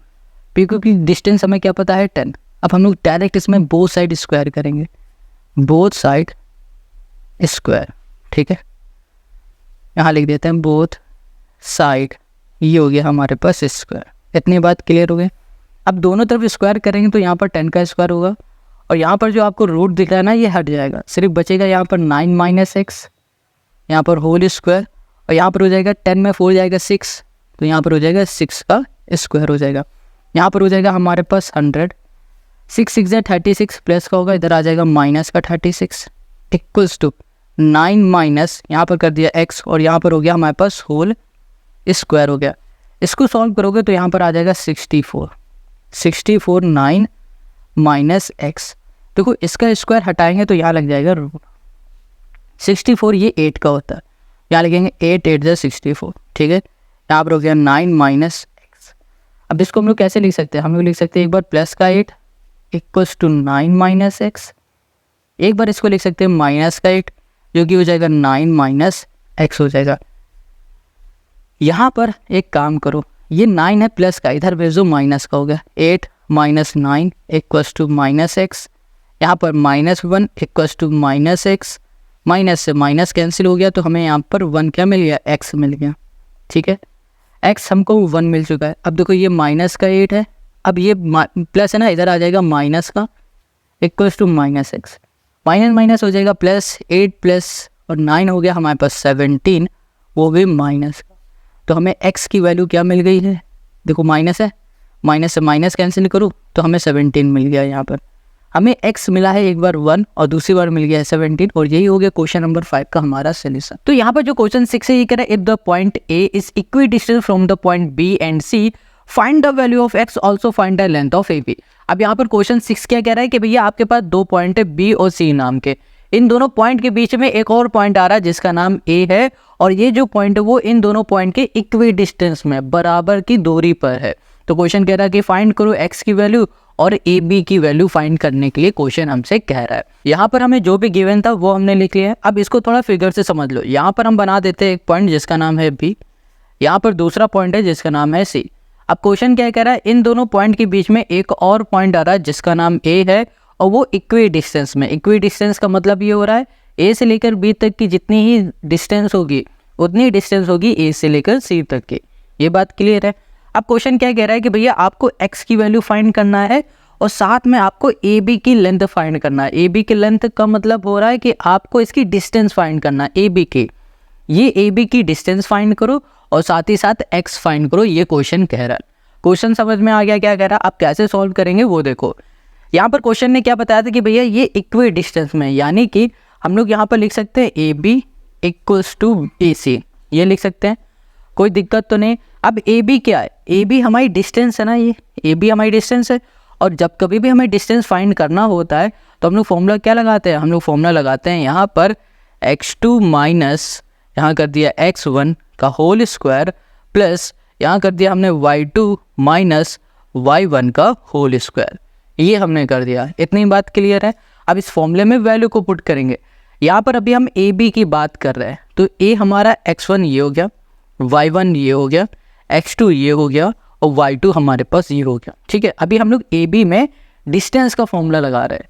की डिस्टेंस हमें क्या पता है 10। अब हम लोग डायरेक्ट इसमें बोथ साइड स्क्वायर करेंगे, बोथ साइड स्क्वायर, ठीक है, यहाँ लिख देते हैं बोथ साइड, ये हो गया हमारे पास स्क्वायर। इतनी बात क्लियर हो गई। अब दोनों तरफ स्क्वायर करेंगे तो यहाँ पर 10 का स्क्वायर होगा, और यहाँ पर जो आपको रूट दिख रहा है ना, ये हट जाएगा, सिर्फ बचेगा यहाँ पर 9 माइनस x, यहाँ पर होल स्क्वायर, और यहाँ पर हो जाएगा 10 में 4 जाएगा 6, तो यहाँ पर हो जाएगा 6 का स्क्वायर हो जाएगा। यहाँ पर हो जाएगा हमारे पास 100, 6 6 है 36, प्लस का होगा, इधर आ जाएगा माइनस का 36, इक्वल्स टू 9 माइनस, यहाँ पर कर दिया x, और यहाँ पर हो गया हमारे पास होल स्क्वायर हो गया। इसको सॉल्व करोगे तो यहाँ पर आ जाएगा 64 9 माइनस x। देखो इसका स्क्वायर हटाएंगे तो यहाँ लग जाएगा रूट 64, ये 8 का होता है, यहाँ लिखेंगे 8 8 = 64, ठीक है। यहाँ पर हो गया 9 माइनस x। अब इसको हम लोग कैसे लिख सकते हैं, हम लोग लिख सकते हैं एक बार प्लस का 8 इक्वल्स टू 9 माइनस x, एक बार इसको लिख सकते हैं माइनस का 8 जो कि हो जाएगा 9 माइनस x हो जाएगा। यहाँ पर एक काम करो, ये 9 है प्लस का, इधर भेजो माइनस का, हो गया 8 minus 9 equals to minus x, यहाँ पर -1 equals to minus x, minus से माइनस कैंसिल हो गया, तो हमें यहाँ पर 1 क्या मिल गया, x मिल गया, ठीक है। x हमको 1 मिल चुका है। अब देखो ये माइनस का 8 है, अब ये प्लस है ना, इधर आ जाएगा माइनस का equals to minus x, minus minus हो जाएगा प्लस, 8 प्लस और 9 हो गया हमारे पास 17, वो भी माइनस का। तो हमें x की वैल्यू क्या मिल गई है, देखो माइनस है, माइनस से माइनस कैंसिल करूँ तो हमें 17 मिल गया। यहाँ पर हमें x मिला है एक बार 1 और दूसरी बार मिल गया है 17, और यही हो गया क्वेश्चन नंबर 5 का हमारा सोल्यूशन। तो यहाँ पर जो क्वेश्चन 6 है ये कह रहा है, if the point A is equidistance from the point B and C, find the value of x, also find the length of AB। अब यहाँ पर क्वेश्चन 6 क्या कह रहा है कि भैया आपके पास 2 पॉइंट है B और C नाम के, इन दोनों पॉइंट के बीच में एक और पॉइंट आ रहा है जिसका नाम ए है, और ये जो पॉइंट है वो इन दोनों पॉइंट के इक्वी डिस्टेंस में बराबर की दूरी पर है। तो क्वेश्चन कह रहा है कि फाइंड करो एक्स की वैल्यू और ए बी की वैल्यू फाइंड करने के लिए क्वेश्चन हमसे कह रहा है। यहाँ पर हमें जो भी गिवन था वो हमने लिख लिया है। अब इसको थोड़ा फिगर से समझ लो। यहाँ पर हम बना देते हैं एक पॉइंट जिसका नाम है बी, यहाँ पर दूसरा पॉइंट है जिसका नाम है सी। अब क्वेश्चन क्या कह रहा है, इन दोनों पॉइंट के बीच में एक और पॉइंट आ रहा है जिसका नाम ए है, और वो इक्वी डिस्टेंस में। इक्वी डिस्टेंस का मतलब ये हो रहा है ए से लेकर बी तक की जितनी ही डिस्टेंस होगी उतनी डिस्टेंस होगी ए से लेकर सी तक की। ये बात क्लियर है। अब क्वेश्चन क्या कह रहा है कि भैया आपको एक्स की वैल्यू फाइंड करना है और साथ में आपको ए बी की लेंथ फाइंड करना है। ए बी की लेंथ का मतलब हो रहा है कि आपको इसकी डिस्टेंस फाइंड करना है ए बी की। ये ए बी की डिस्टेंस फाइंड करो और साथ ही साथ एक्स फाइंड करो, ये क्वेश्चन कह रहा है। क्वेश्चन समझ में आ गया क्या कह रहा है? आप कैसे सॉल्व करेंगे वो देखो। यहाँ पर क्वेश्चन ने क्या बताया था कि भैया ये इक्वी डिस्टेंस में, यानी कि हम लोग यहाँ पर लिख सकते हैं ए बी इक्वल्स टू ए सी, ये लिख सकते हैं, कोई दिक्कत तो नहीं। अब ए बी क्या है? ए बी हमारी डिस्टेंस है ना, ये ए बी हमारी डिस्टेंस है। और जब कभी भी हमें डिस्टेंस फाइंड करना होता है तो हम लोग फॉर्मूला क्या लगाते हैं? हम लोग फॉर्मूला लगाते हैं यहाँ पर x2 माइनस यहाँ कर दिया x1 का होल स्क्वायर प्लस यहाँ कर दिया हमने y2 माइनस y1 का होल स्क्वायर, ये हमने कर दिया। इतनी बात क्लियर है। अब इस फॉर्मूले में वैल्यू को पुट करेंगे। यहाँ पर अभी हम ए बी की बात कर रहे हैं, तो ए हमारा x1 ये हो गया, y1 ये हो गया, x2 ये हो गया और y2 हमारे पास ये हो गया। ठीक है, अभी हम लोग ए बी में डिस्टेंस का फॉर्मूला लगा रहे हैं।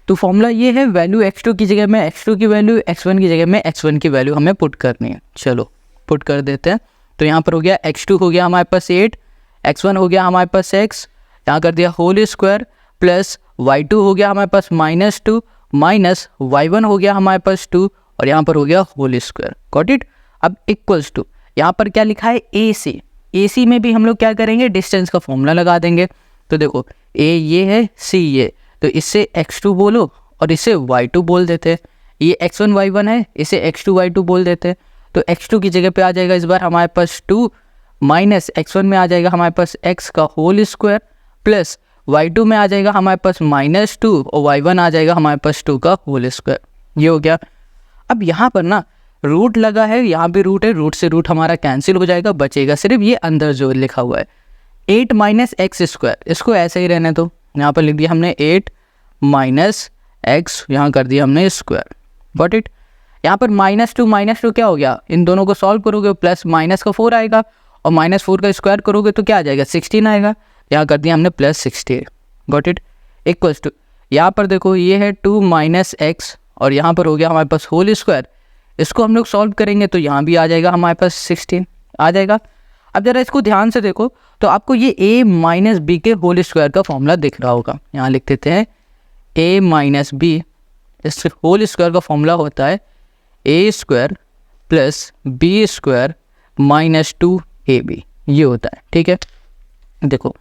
तो फॉर्मूला ये है, वैल्यू x2 की जगह में x2 की वैल्यू, x1 की जगह में x1 की वैल्यू हमें पुट करनी है। चलो पुट कर देते हैं। तो यहाँ पर हो गया x2 हो गया हमारे पास 8, x1 हो गया हमारे पास x, यहाँ कर दिया होल स्क्वायर प्लस y2 हो गया हमारे पास -2 माइनस y1 हो गया हमारे पास 2 और यहाँ पर हो गया होल स्क्वायर। Got it. अब इक्वल्स टू यहाँ पर क्या लिखा है ए सी। ए सी में भी हम लोग क्या करेंगे? डिस्टेंस का फॉर्मूला लगा देंगे। तो देखो ए ये है, सी ये, तो इससे x2 बोलो और इसे y2 बोल देते हैं। ये x1 y1 है, इसे x2 y2 बोल देते हैं। तो x2 की जगह पे आ जाएगा इस बार हमारे पास 2 माइनस x1 में आ जाएगा हमारे पास x का होल स्क्वायर प्लस y2 में आ जाएगा हमारे पास -2 और y1 आ जाएगा हमारे पास 2 का होल स्क्वायर। ये हो गया। अब यहाँ पर ना रूट लगा है, यहाँ भी रूट है, रूट से रूट हमारा कैंसिल हो जाएगा, बचेगा सिर्फ ये अंदर जो लिखा हुआ है 8 माइनस एक्स स्क्वायर, इसको ऐसे ही रहने दो। यहाँ पर लिख दिया हमने 8 माइनस एक्स, यहाँ कर दिया हमने स्क्वायर। Got it. यहाँ पर -2 क्या हो गया? इन दोनों को सॉल्व करोगे प्लस माइनस का 4 आएगा और -4 का स्क्वायर करोगे तो क्या आ जाएगा? 16 आएगा। यहाँ कर दिया हमने +16। Got it. इक्वल्स टू यहाँ पर देखो ये है 2 माइनस एक्स और यहाँ पर हो गया हमारे पास होल स्क्वायर। इसको हम लोग सॉल्व करेंगे तो यहाँ भी आ जाएगा हमारे पास 16 आ जाएगा। अब जरा इसको ध्यान से देखो तो आपको ये a माइनस बी के होल स्क्वायर का फॉर्मूला दिख रहा होगा। यहाँ लिख देते हैं a माइनस बी, इस होल स्क्वायर का फॉर्मूला होता है a square plus B square minus 2ab, ये होता है। ठीक है, देखो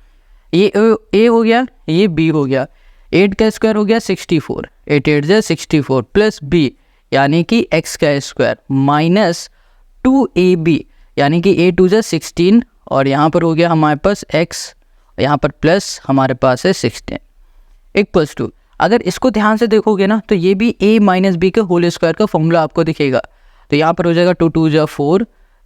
ये a हो गया, ये b हो गया, 8 का स्क्वायर हो गया 64, 8 8 जा 64 प्लस b यानी कि x का स्क्वायर माइनस 2ab यानी कि 8 2 जा 16 और यहाँ पर हो गया हमारे पास x, यहाँ पर प्लस हमारे पास है 16 इक्वल्स टू। अगर इसको ध्यान से देखोगे ना तो ये भी a माइनस बी के होल स्क्वायर का फॉर्मूला आपको दिखेगा। तो यहाँ पर हो जाएगा 2 2 जा 4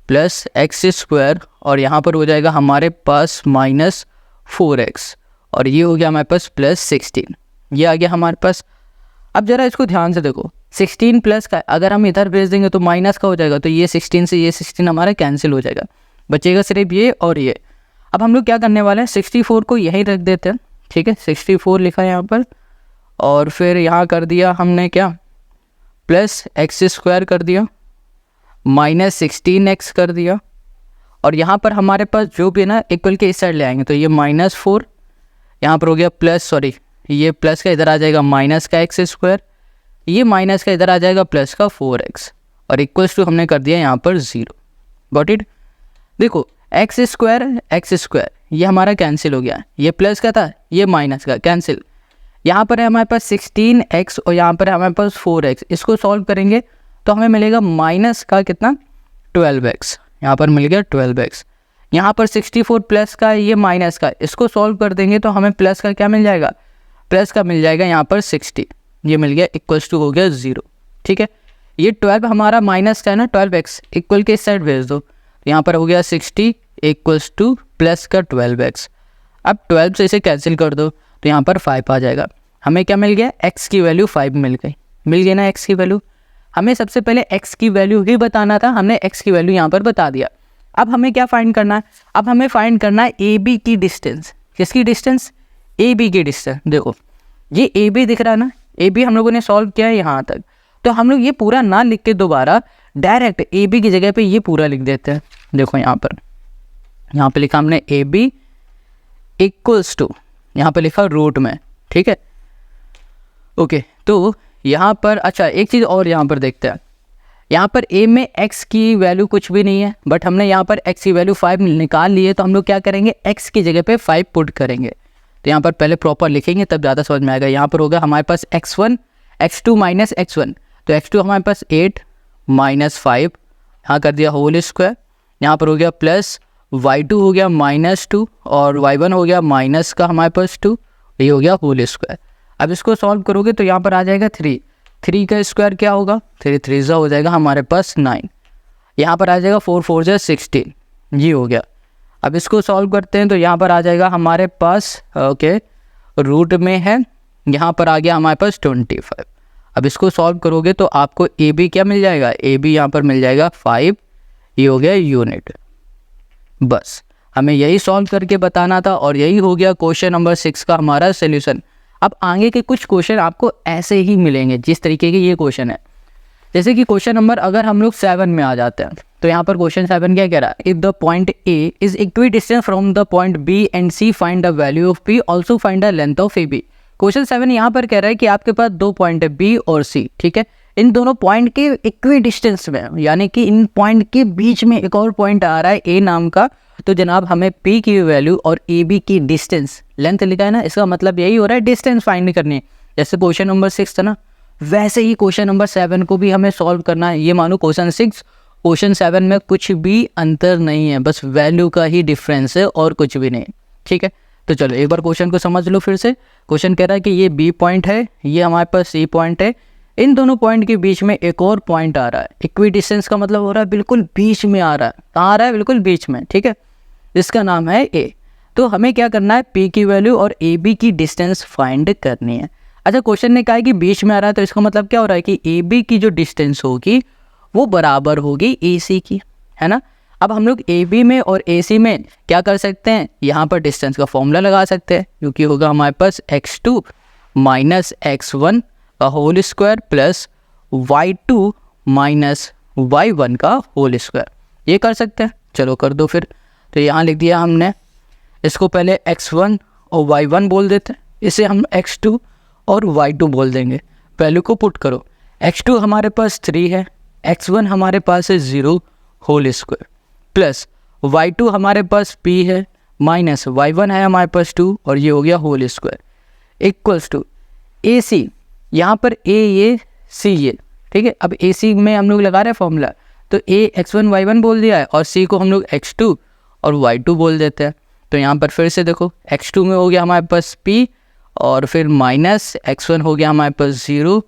प्लस एक्स स्क्वायर और यहाँ पर हो जाएगा हमारे पास -4x और ये हो गया हमारे पास +16, ये आ गया हमारे पास। अब जरा इसको ध्यान से देखो, 16 प्लस का अगर हम इधर भेज देंगे तो माइनस का हो जाएगा, तो ये 16 से ये 16 हमारा कैंसिल हो जाएगा, बचेगा सिर्फ ये और ये। अब हम लोग क्या करने वाले हैं, 64 को यहीं रख देते हैं। ठीक है, 64 लिखा है यहाँ पर और फिर यहाँ कर दिया हमने क्या, प्लस एक्स स्क्वायर कर दिया -16x कर दिया और यहाँ पर हमारे पास जो भी है ना इक्वल के इस साइड ले आएंगे तो ये -4 यहाँ पर हो गया प्लस, सॉरी ये प्लस का इधर आ जाएगा माइनस का एक्स स्क्वायर, ये माइनस का इधर आ जाएगा प्लस का 4x और इक्वल्स टू हमने कर दिया यहाँ पर 0। Got it. देखो एक्स स्क्वायर ये हमारा कैंसिल हो गया, ये प्लस का था ये माइनस का कैंसिल। यहाँ पर है हमारे पास 16x और यहाँ पर है हमारे पास 4x, इसको सॉल्व करेंगे तो हमें मिलेगा माइनस का कितना 12x, यहाँ पर मिल गया 12x। यहाँ पर 64 प्लस का ये माइनस का, इसको सॉल्व कर देंगे तो हमें प्लस का क्या मिल जाएगा, प्लस का मिल जाएगा यहाँ पर 60। ये मिल गया इक्वल्स टू हो गया 0, ठीक है। ये 12 हमारा माइनस का है ना, 12x इक्वल के इस साइड भेज दो, तो यहाँ पर हो गया 60 इक्वल्स टू प्लस का 12x। अब 12 से इसे कैंसिल कर दो तो यहाँ पर 5 आ जाएगा। हमें क्या मिल गया, x की वैल्यू 5 मिल गई ना x की वैल्यू। हमें सबसे पहले x की वैल्यू ही बताना था, हमने x की वैल्यू यहाँ पर बता दिया। अब हमें क्या फाइंड करना है, अब हमें फाइंड करना है ए बी की डिस्टेंस। किसकी डिस्टेंस, ए बी की डिस्टेंस। देखो ये ए बी दिख रहा है ना, ए बी हम लोगों ने सॉल्व किया है यहाँ तक, तो हम लोग ये पूरा ना लिख के दोबारा डायरेक्ट ए बी की जगह पे ये पूरा लिख देते हैं। देखो यहाँ पे लिखा हमने ए बी इक्वल्स टू, यहाँ पे लिखा रूट में, ठीक है। ओके, तो यहाँ पर अच्छा एक चीज़ और यहाँ पर देखते हैं, यहाँ पर a में x की वैल्यू कुछ भी नहीं है, बट हमने यहाँ पर x की वैल्यू 5 निकाल ली है, तो हम लोग क्या करेंगे, x की जगह पे 5 पुट करेंगे। तो यहाँ पर पहले प्रॉपर लिखेंगे तब ज़्यादा समझ में आएगा। यहाँ पर होगा हमारे पास x1 x2 माइनस x1, तो x2 हमारे पास 8 माइनस 5, यहाँ कर दिया होल स्क्वायर। यहाँ पर हो गया प्लस y2 हो गया -2 और y1 हो गया माइनस का हमारे पास 2, ये हो गया होल स्क्वायर। अब इसको सॉल्व करोगे तो यहाँ पर आ जाएगा 3 का स्क्वायर क्या होगा, 3 3 हो जाएगा हमारे पास 9, यहाँ पर आ जाएगा 4 4 16, ये हो गया। अब इसको सॉल्व करते हैं तो यहाँ पर आ जाएगा हमारे पास ओके रूट में है, यहाँ पर आ गया हमारे पास 25। अब इसको सॉल्व करोगे तो आपको ए बी क्या मिल जाएगा, ए बी यहाँ पर मिल जाएगा 5, ये हो गया यूनिट। बस हमें यही सॉल्व करके बताना था और यही हो गया क्वेश्चन नंबर 6 का हमारा सोल्यूशन। अब आगे के कुछ क्वेश्चन आपको ऐसे ही मिलेंगे जिस तरीके के ये क्वेश्चन है। जैसे कि क्वेश्चन नंबर अगर हम लोग 7 में आ जाते हैं, तो यहाँ पर क्वेश्चन 7 क्या कह रहा है, if the point A is equidistance from the point B and C find the value of P, also find the length of A B. Question 7 यहाँ पर कह रहा है कि आपके पास 2 पॉइंट है बी और सी, ठीक है। इन दोनों पॉइंट के इक्वी डिस्टेंस में, यानी कि इन पॉइंट के बीच में एक और पॉइंट आ रहा है ए नाम का, तो जनाब हमें P की वैल्यू और AB की डिस्टेंस, लेंथ लिखा है ना, इसका मतलब यही हो रहा है डिस्टेंस फाइंड करनी है। जैसे क्वेश्चन नंबर 6 था ना, वैसे ही क्वेश्चन नंबर 7 को भी हमें सॉल्व करना है। ये मानो क्वेश्चन 6 क्वेश्चन 7 में कुछ भी अंतर नहीं है, बस वैल्यू का ही डिफरेंस है और कुछ भी नहीं, ठीक है। तो चलो एक बार क्वेश्चन को समझ लो फिर से। क्वेश्चन कह रहा है कि ये B पॉइंट है, ये हमारे पास C पॉइंट है, इन दोनों पॉइंट के बीच में एक और पॉइंट आ रहा है। इक्वी डिस्टेंस का मतलब हो रहा है बिल्कुल बीच में आ रहा है। कहाँ आ रहा है, बिल्कुल बीच में, ठीक है। इसका नाम है ए। तो हमें क्या करना है, P की वैल्यू और AB की डिस्टेंस फाइंड करनी है। अच्छा क्वेश्चन ने कहा है कि बीच में आ रहा है, तो इसका मतलब क्या हो रहा है कि AB की जो डिस्टेंस होगी वो बराबर होगी AC की, है ना। अब हम लोग AB में और AC में क्या कर सकते हैं, यहाँ पर डिस्टेंस का फॉर्मूला लगा सकते हैं, क्योंकि होगा हमारे पास x2 माइनस x1 का whole square plus y2 minus y1 का होल स्क्वायर। ये कर सकते हैं, चलो कर दो फिर। तो यहाँ लिख दिया हमने, इसको पहले x1 और y1 बोल देते हैं, इसे हम x2 और y2 बोल देंगे। वैल्यू को पुट करो, x2 हमारे पास 3 है, x1 हमारे पास है 0 होल स्क्वायर प्लस y2 हमारे पास p है माइनस y1 है हमारे पास 2 और ये हो गया whole square equals to AC। यहाँ पर a ये c ये, ठीक है। अब AC में हम लोग लगा रहे हैं फॉर्मूला, तो a x1 y1 बोल दिया है और c को हम लोग x2 और y2 बोल देते हैं। तो यहाँ पर फिर से देखो, x2 में हो गया हमारे पास p और फिर माइनस x1 हो गया हमारे पास 0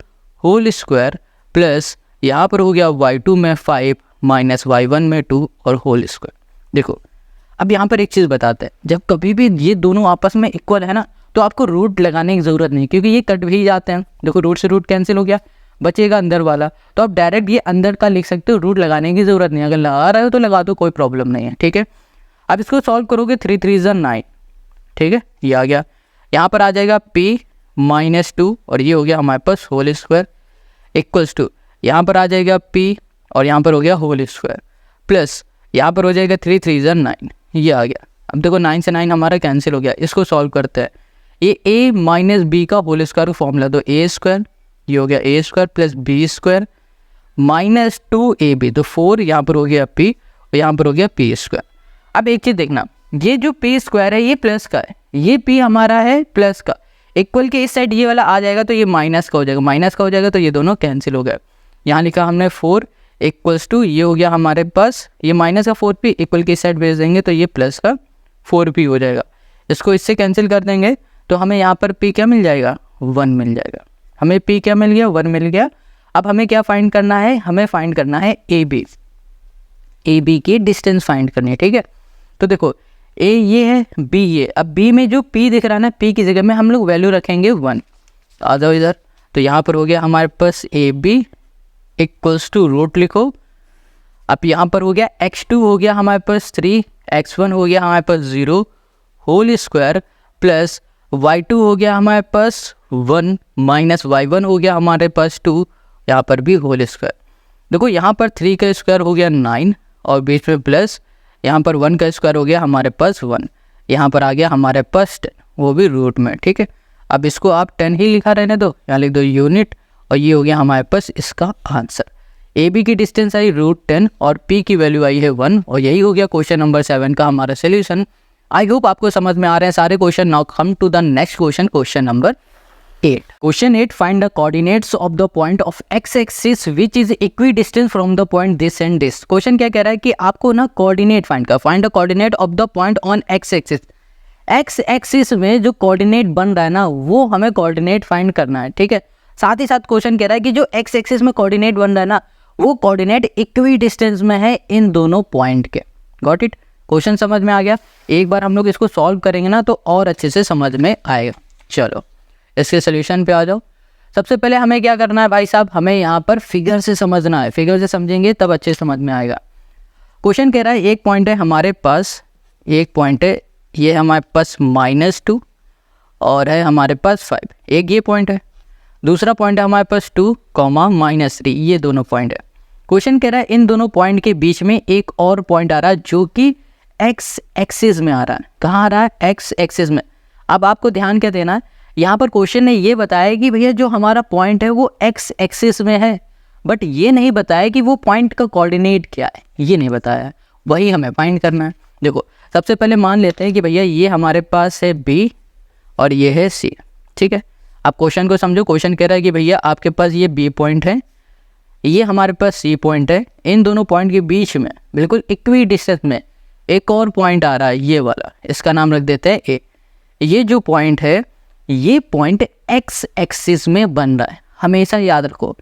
होल स्क्वायर प्लस यहाँ पर हो गया y2 में 5 माइनस y1 में 2 और होल स्क्वायर। देखो अब यहाँ पर एक चीज़ बताते हैं, जब कभी भी ये दोनों आपस में इक्वल है ना, तो आपको रूट लगाने की ज़रूरत नहीं, क्योंकि ये कट भी जाते हैं। देखो रूट से रूट कैंसिल हो गया, बचेगा अंदर वाला, तो आप डायरेक्ट ये अंदर का लिख सकते हो, रूट लगाने की ज़रूरत नहीं। अगर लगा रहे हो तो लगा दो, कोई प्रॉब्लम नहीं है, ठीक है। अब इसको सॉल्व करोगे 3 3 9, ठीक है, ये आ गया। यहाँ पर आ जाएगा p माइनस 2 और ये हो गया हमारे पास होल स्क्वायर इक्वल्स टू, यहाँ पर आ जाएगा p और यहाँ पर हो गया होल स्क्वायर प्लस यहाँ पर हो जाएगा 3 3 9, ये आ गया। अब देखो 9 से 9 हमारा कैंसिल हो गया। इसको सॉल्व करते हैं, ये a माइनस बी का होल स्क्वायर का फॉर्मूला, तो a स्क्वायर ये हो गया a square plus b square minus 2ab, तो 4 यहाँ पर हो गया p और यहाँ पर हो गया p स्क्वायर। अब एक चीज़ देखना, ये जो p स्क्वायर है ये प्लस का है, ये p हमारा है प्लस का, इक्वल के इस साइड ये वाला आ जाएगा तो ये माइनस का हो जाएगा, माइनस का हो जाएगा तो ये दोनों कैंसिल हो गए। यहाँ लिखा हमने 4 इक्वल्स टू, ये हो गया हमारे पास ये माइनस का 4p, इक्वल के इस साइड भेज देंगे तो ये प्लस का 4p हो जाएगा। इसको इससे कैंसिल कर देंगे तो हमें यहाँ पर p क्या मिल जाएगा, 1 मिल जाएगा। हमें P क्या मिल गया, 1 मिल गया। अब हमें क्या फाइंड करना है, हमें फाइंड करना है ए बी की डिस्टेंस फाइंड करनी है, ठीक है। तो देखो A ये है, B ये, अब B में जो P दिख रहा है ना, P की जगह में हम लोग वैल्यू रखेंगे 1। आ जाओ इधर, तो यहाँ पर हो गया हमारे पास AB इक्वल्स टू रूट लिखो। अब यहाँ पर हो गया x2 हो गया हमारे पास 3, x1 हो गया हमारे पास 0 होल स्क्वायर प्लस y2 हो गया हमारे पास 1 माइनस y1 हो गया हमारे पास 2, यहाँ पर भी होल स्क्वायर। देखो यहाँ पर 3 का स्क्वायर हो गया 9 और बीच में प्लस यहाँ पर 1 का स्क्वायर हो गया हमारे पास 1, यहाँ पर आ गया हमारे पास 10, वो भी रूट में, ठीक है। अब इसको आप 10 ही लिखा रहने दो, यहाँ लिख दो यूनिट, और ये हो गया हमारे पास इसका आंसर। ए बी की डिस्टेंस आई √10 और P की वैल्यू आई है 1, और यही हो गया क्वेश्चन नंबर 7 का हमारा सोल्यूशन। आई होप आपको समझ में आ रहे हैं सारे question. Now come to the next question, question number 8। Question 8, find the coordinates of the point of X axis which is equidistance from the point this and this. Question क्या कह रहा है कि आपको ना coordinate find the coordinate of the point on X axis. X axis में जो coordinate बन रहा है ना, वो हमें कोऑर्डिनेट फाइंड करना है, ठीक है। साथ ही साथ क्वेश्चन कह रहा है कि जो एक्स एक्सिस में कोऑर्डिनेट बन रहा है ना, वो कोऑर्डिनेट इक्वी डिस्टेंस में है इन दोनों पॉइंट के। गॉट इट, क्वेश्चन समझ में आ गया। एक बार हम लोग इसको सॉल्व करेंगे ना तो और अच्छे से समझ में आएगा। चलो इसके सोल्यूशन पे आ जाओ। सबसे पहले हमें क्या करना है भाई साहब, हमें यहाँ पर फिगर से समझना है, फिगर से समझेंगे तब अच्छे समझ में आएगा। क्वेश्चन कह रहा है एक पॉइंट है हमारे पास, एक पॉइंट है ये हमारे पास -2 और है हमारे पास 5, एक ये पॉइंट है। दूसरा पॉइंट है हमारे पास 2, -3, ये दोनों पॉइंट है। क्वेश्चन कह रहा है इन दोनों पॉइंट के बीच में एक और पॉइंट आ रहा है जो कि एक्स एक्सिस में आ रहा है। कहाँ आ रहा है, एक्स एक्सिस में। अब आपको ध्यान क्या देना है, यहाँ पर क्वेश्चन ने ये बताया कि भैया जो हमारा पॉइंट है वो एक्स एक्सिस में है, बट ये नहीं बताया कि वो पॉइंट का कोऑर्डिनेट क्या है, ये नहीं बताया है, वही हमें फाइंड करना है। देखो सबसे पहले मान लेते हैं कि भैया ये हमारे पास है B और ये है C, ठीक है। आप क्वेश्चन को समझो, क्वेश्चन कह रहा है कि भैया आपके पास ये B पॉइंट है, ये हमारे पास C पॉइंट है, इन दोनों पॉइंट के बीच में बिल्कुल इक्वी डिस्टेंस में एक और पॉइंट आ रहा है, ये वाला, इसका नाम रख देते हैं A। ये जो पॉइंट है ये पॉइंट एक्स एक्सिस में बन रहा है। हमेशा याद रखो,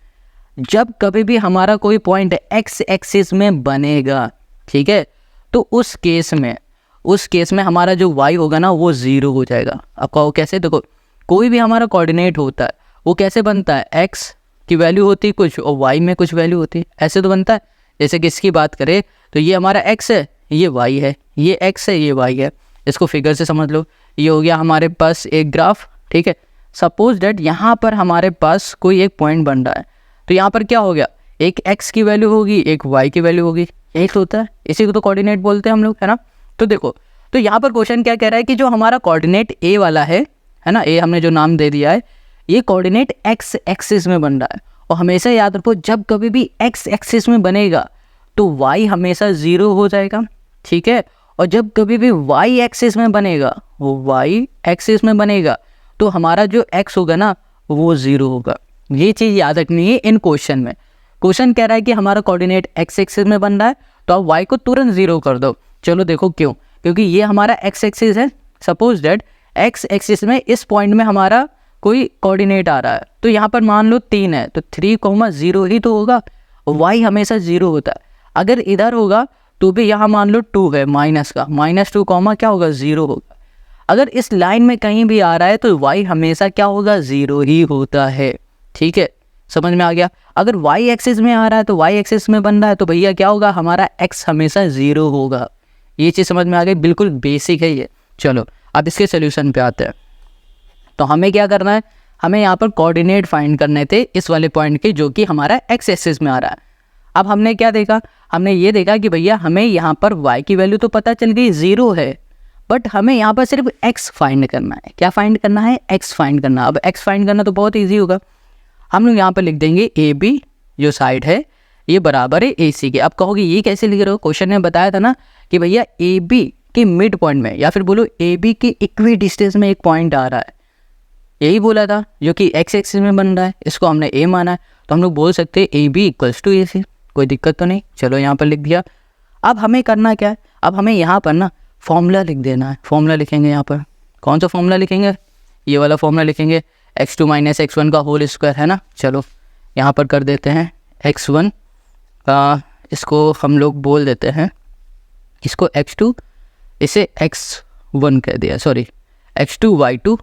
जब कभी भी हमारा कोई पॉइंट एक्स एक्सिस में बनेगा, ठीक है, तो उस केस में हमारा जो y होगा ना वो 0 हो जाएगा। अब कहो कैसे, देखो कोई भी हमारा कोऑर्डिनेट होता है वो कैसे बनता है, x की वैल्यू होती है कुछ और y में कुछ वैल्यू होती है, ऐसे तो बनता है। जैसे कि इसकी बात करें तो ये हमारा x है, ये y है, ये x है, ये y है। इसको फिगर से समझ लो, ये हो गया हमारे पास एक ग्राफ, ठीक है। सपोज डेट यहाँ पर हमारे पास कोई एक पॉइंट बन रहा है, तो यहाँ पर क्या हो गया, एक x की वैल्यू होगी, एक y की वैल्यू होगी, यही तो होता है, इसी को तो कोऑर्डिनेट बोलते हैं हम लोग, है ना। तो देखो, तो यहाँ पर क्वेश्चन क्या कह रहा है कि जो हमारा कोऑर्डिनेट A वाला है ना, A हमने जो नाम दे दिया है, ये कोऑर्डिनेट x एक्सिस में बन रहा है। और हमेशा याद रखो, जब कभी भी x एक्सिस में बनेगा तो y हमेशा 0 हो जाएगा, ठीक है। और जब कभी भी y एक्सिस में बनेगा, वो y एक्सिस में बनेगा तो हमारा जो x होगा ना वो 0 होगा। ये चीज़ याद रखनी है इन क्वेश्चन में। क्वेश्चन कह रहा है कि हमारा कोऑर्डिनेट x एक्सिस में बन रहा है तो आप y को तुरंत 0 कर दो। चलो देखो क्यों, क्योंकि ये हमारा x एक्सिस है। सपोज दैट x एक्सिस में इस पॉइंट में हमारा कोई कोऑर्डिनेट आ रहा है, तो यहाँ पर मान लो 3 है तो 3,0 ही तो होगा, y हमेशा 0 होता है। अगर इधर होगा तो भी यहाँ मान लो 2 है माइनस का, -2 क्या होगा, 0 होगा। अगर इस लाइन में कहीं भी आ रहा है तो y हमेशा क्या होगा, 0 ही होता है, ठीक है। समझ में आ गया। अगर y एक्सिस में आ रहा है तो y एक्सिस में बन रहा है तो भैया क्या होगा, हमारा x हमेशा 0 होगा। ये चीज़ समझ में आ गई, बिल्कुल बेसिक है ये। चलो अब इसके सोल्यूशन पे आते हैं। तो हमें क्या करना है, हमें यहाँ पर कोऑर्डिनेट फाइंड करने थे इस वाले पॉइंट के जो कि हमारा x एक्सिस में आ रहा है। अब हमने क्या देखा, हमने ये देखा कि भैया हमें यहाँ पर y की वैल्यू तो पता चल गई 0 है, बट हमें यहाँ पर सिर्फ x फाइंड करना है। क्या फाइंड करना है, x फाइंड करना। अब x फाइंड करना तो बहुत ईजी होगा, हम लोग यहाँ पर लिख देंगे AB जो साइड है ये बराबर है AC के। अब कहोगे ये कैसे लिख रहे हो, क्वेश्चन ने बताया था ना कि भैया AB के मिड पॉइंट में या फिर बोलो AB के इक्वी डिस्टेंस में एक पॉइंट आ रहा है, यही बोला था, जो कि x एक्सिस में बन रहा है, इसको हमने A माना है, तो हम लोग बोल सकते हैं AB इक्वल्स टू AC। कोई दिक्कत तो नहीं, चलो यहाँ पर लिख दिया। अब हमें करना क्या है, अब हमें यहाँ पर ना फॉर्मूला लिख देना है। फॉर्मूला लिखेंगे यहाँ पर, कौन सा फॉर्मूला लिखेंगे, ये वाला फॉर्मूला लिखेंगे। x2 माइनस x1 का होल स्क्वायर है ना। चलो यहाँ पर कर देते हैं x1 का, इसको हम लोग बोल देते हैं इसको x2, इसे x1 कह दिया, सॉरी x2 y2,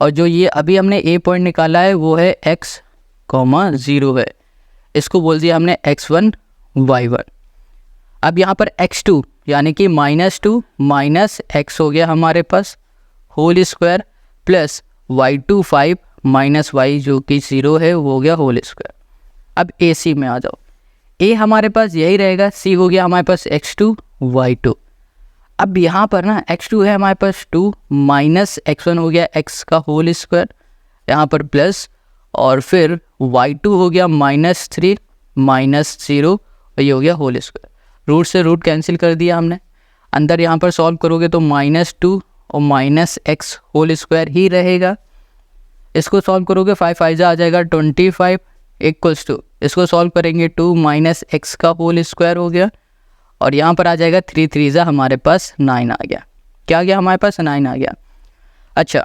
और जो ये अभी हमने a पॉइंट निकाला है वो है x, 0 है, इसको बोल दिया हमने x1 y1। अब यहाँ पर x2 यानी कि -2 माइनस x हो गया हमारे पास whole square, plus y2 5 minus y जो कि 0 है वो हो गया होल स्क्वायर। अब AC में आ जाओ, A हमारे पास यही रहेगा, C हो गया हमारे पास x2 y2। अब यहाँ पर ना x2 है हमारे पास 2 माइनस x1 हो गया x का होल स्क्वायर, यहाँ पर प्लस, और फिर y2 हो गया -3 माइनस 0, और ये हो गया होल स्क्वायर। रूट से रूट कैंसिल कर दिया हमने, अंदर यहाँ पर सॉल्व करोगे तो -2 और माइनस x होल स्क्वायर ही रहेगा। इसको सॉल्व करोगे 5 5 आ जाएगा 25 इक्वल्स टू, इसको सॉल्व करेंगे 2 माइनस x का होल स्क्वायर हो गया, और यहाँ पर आ जाएगा 3 3 हमारे पास 9 आ गया। क्या आ गया हमारे पास? 9 आ गया। अच्छा,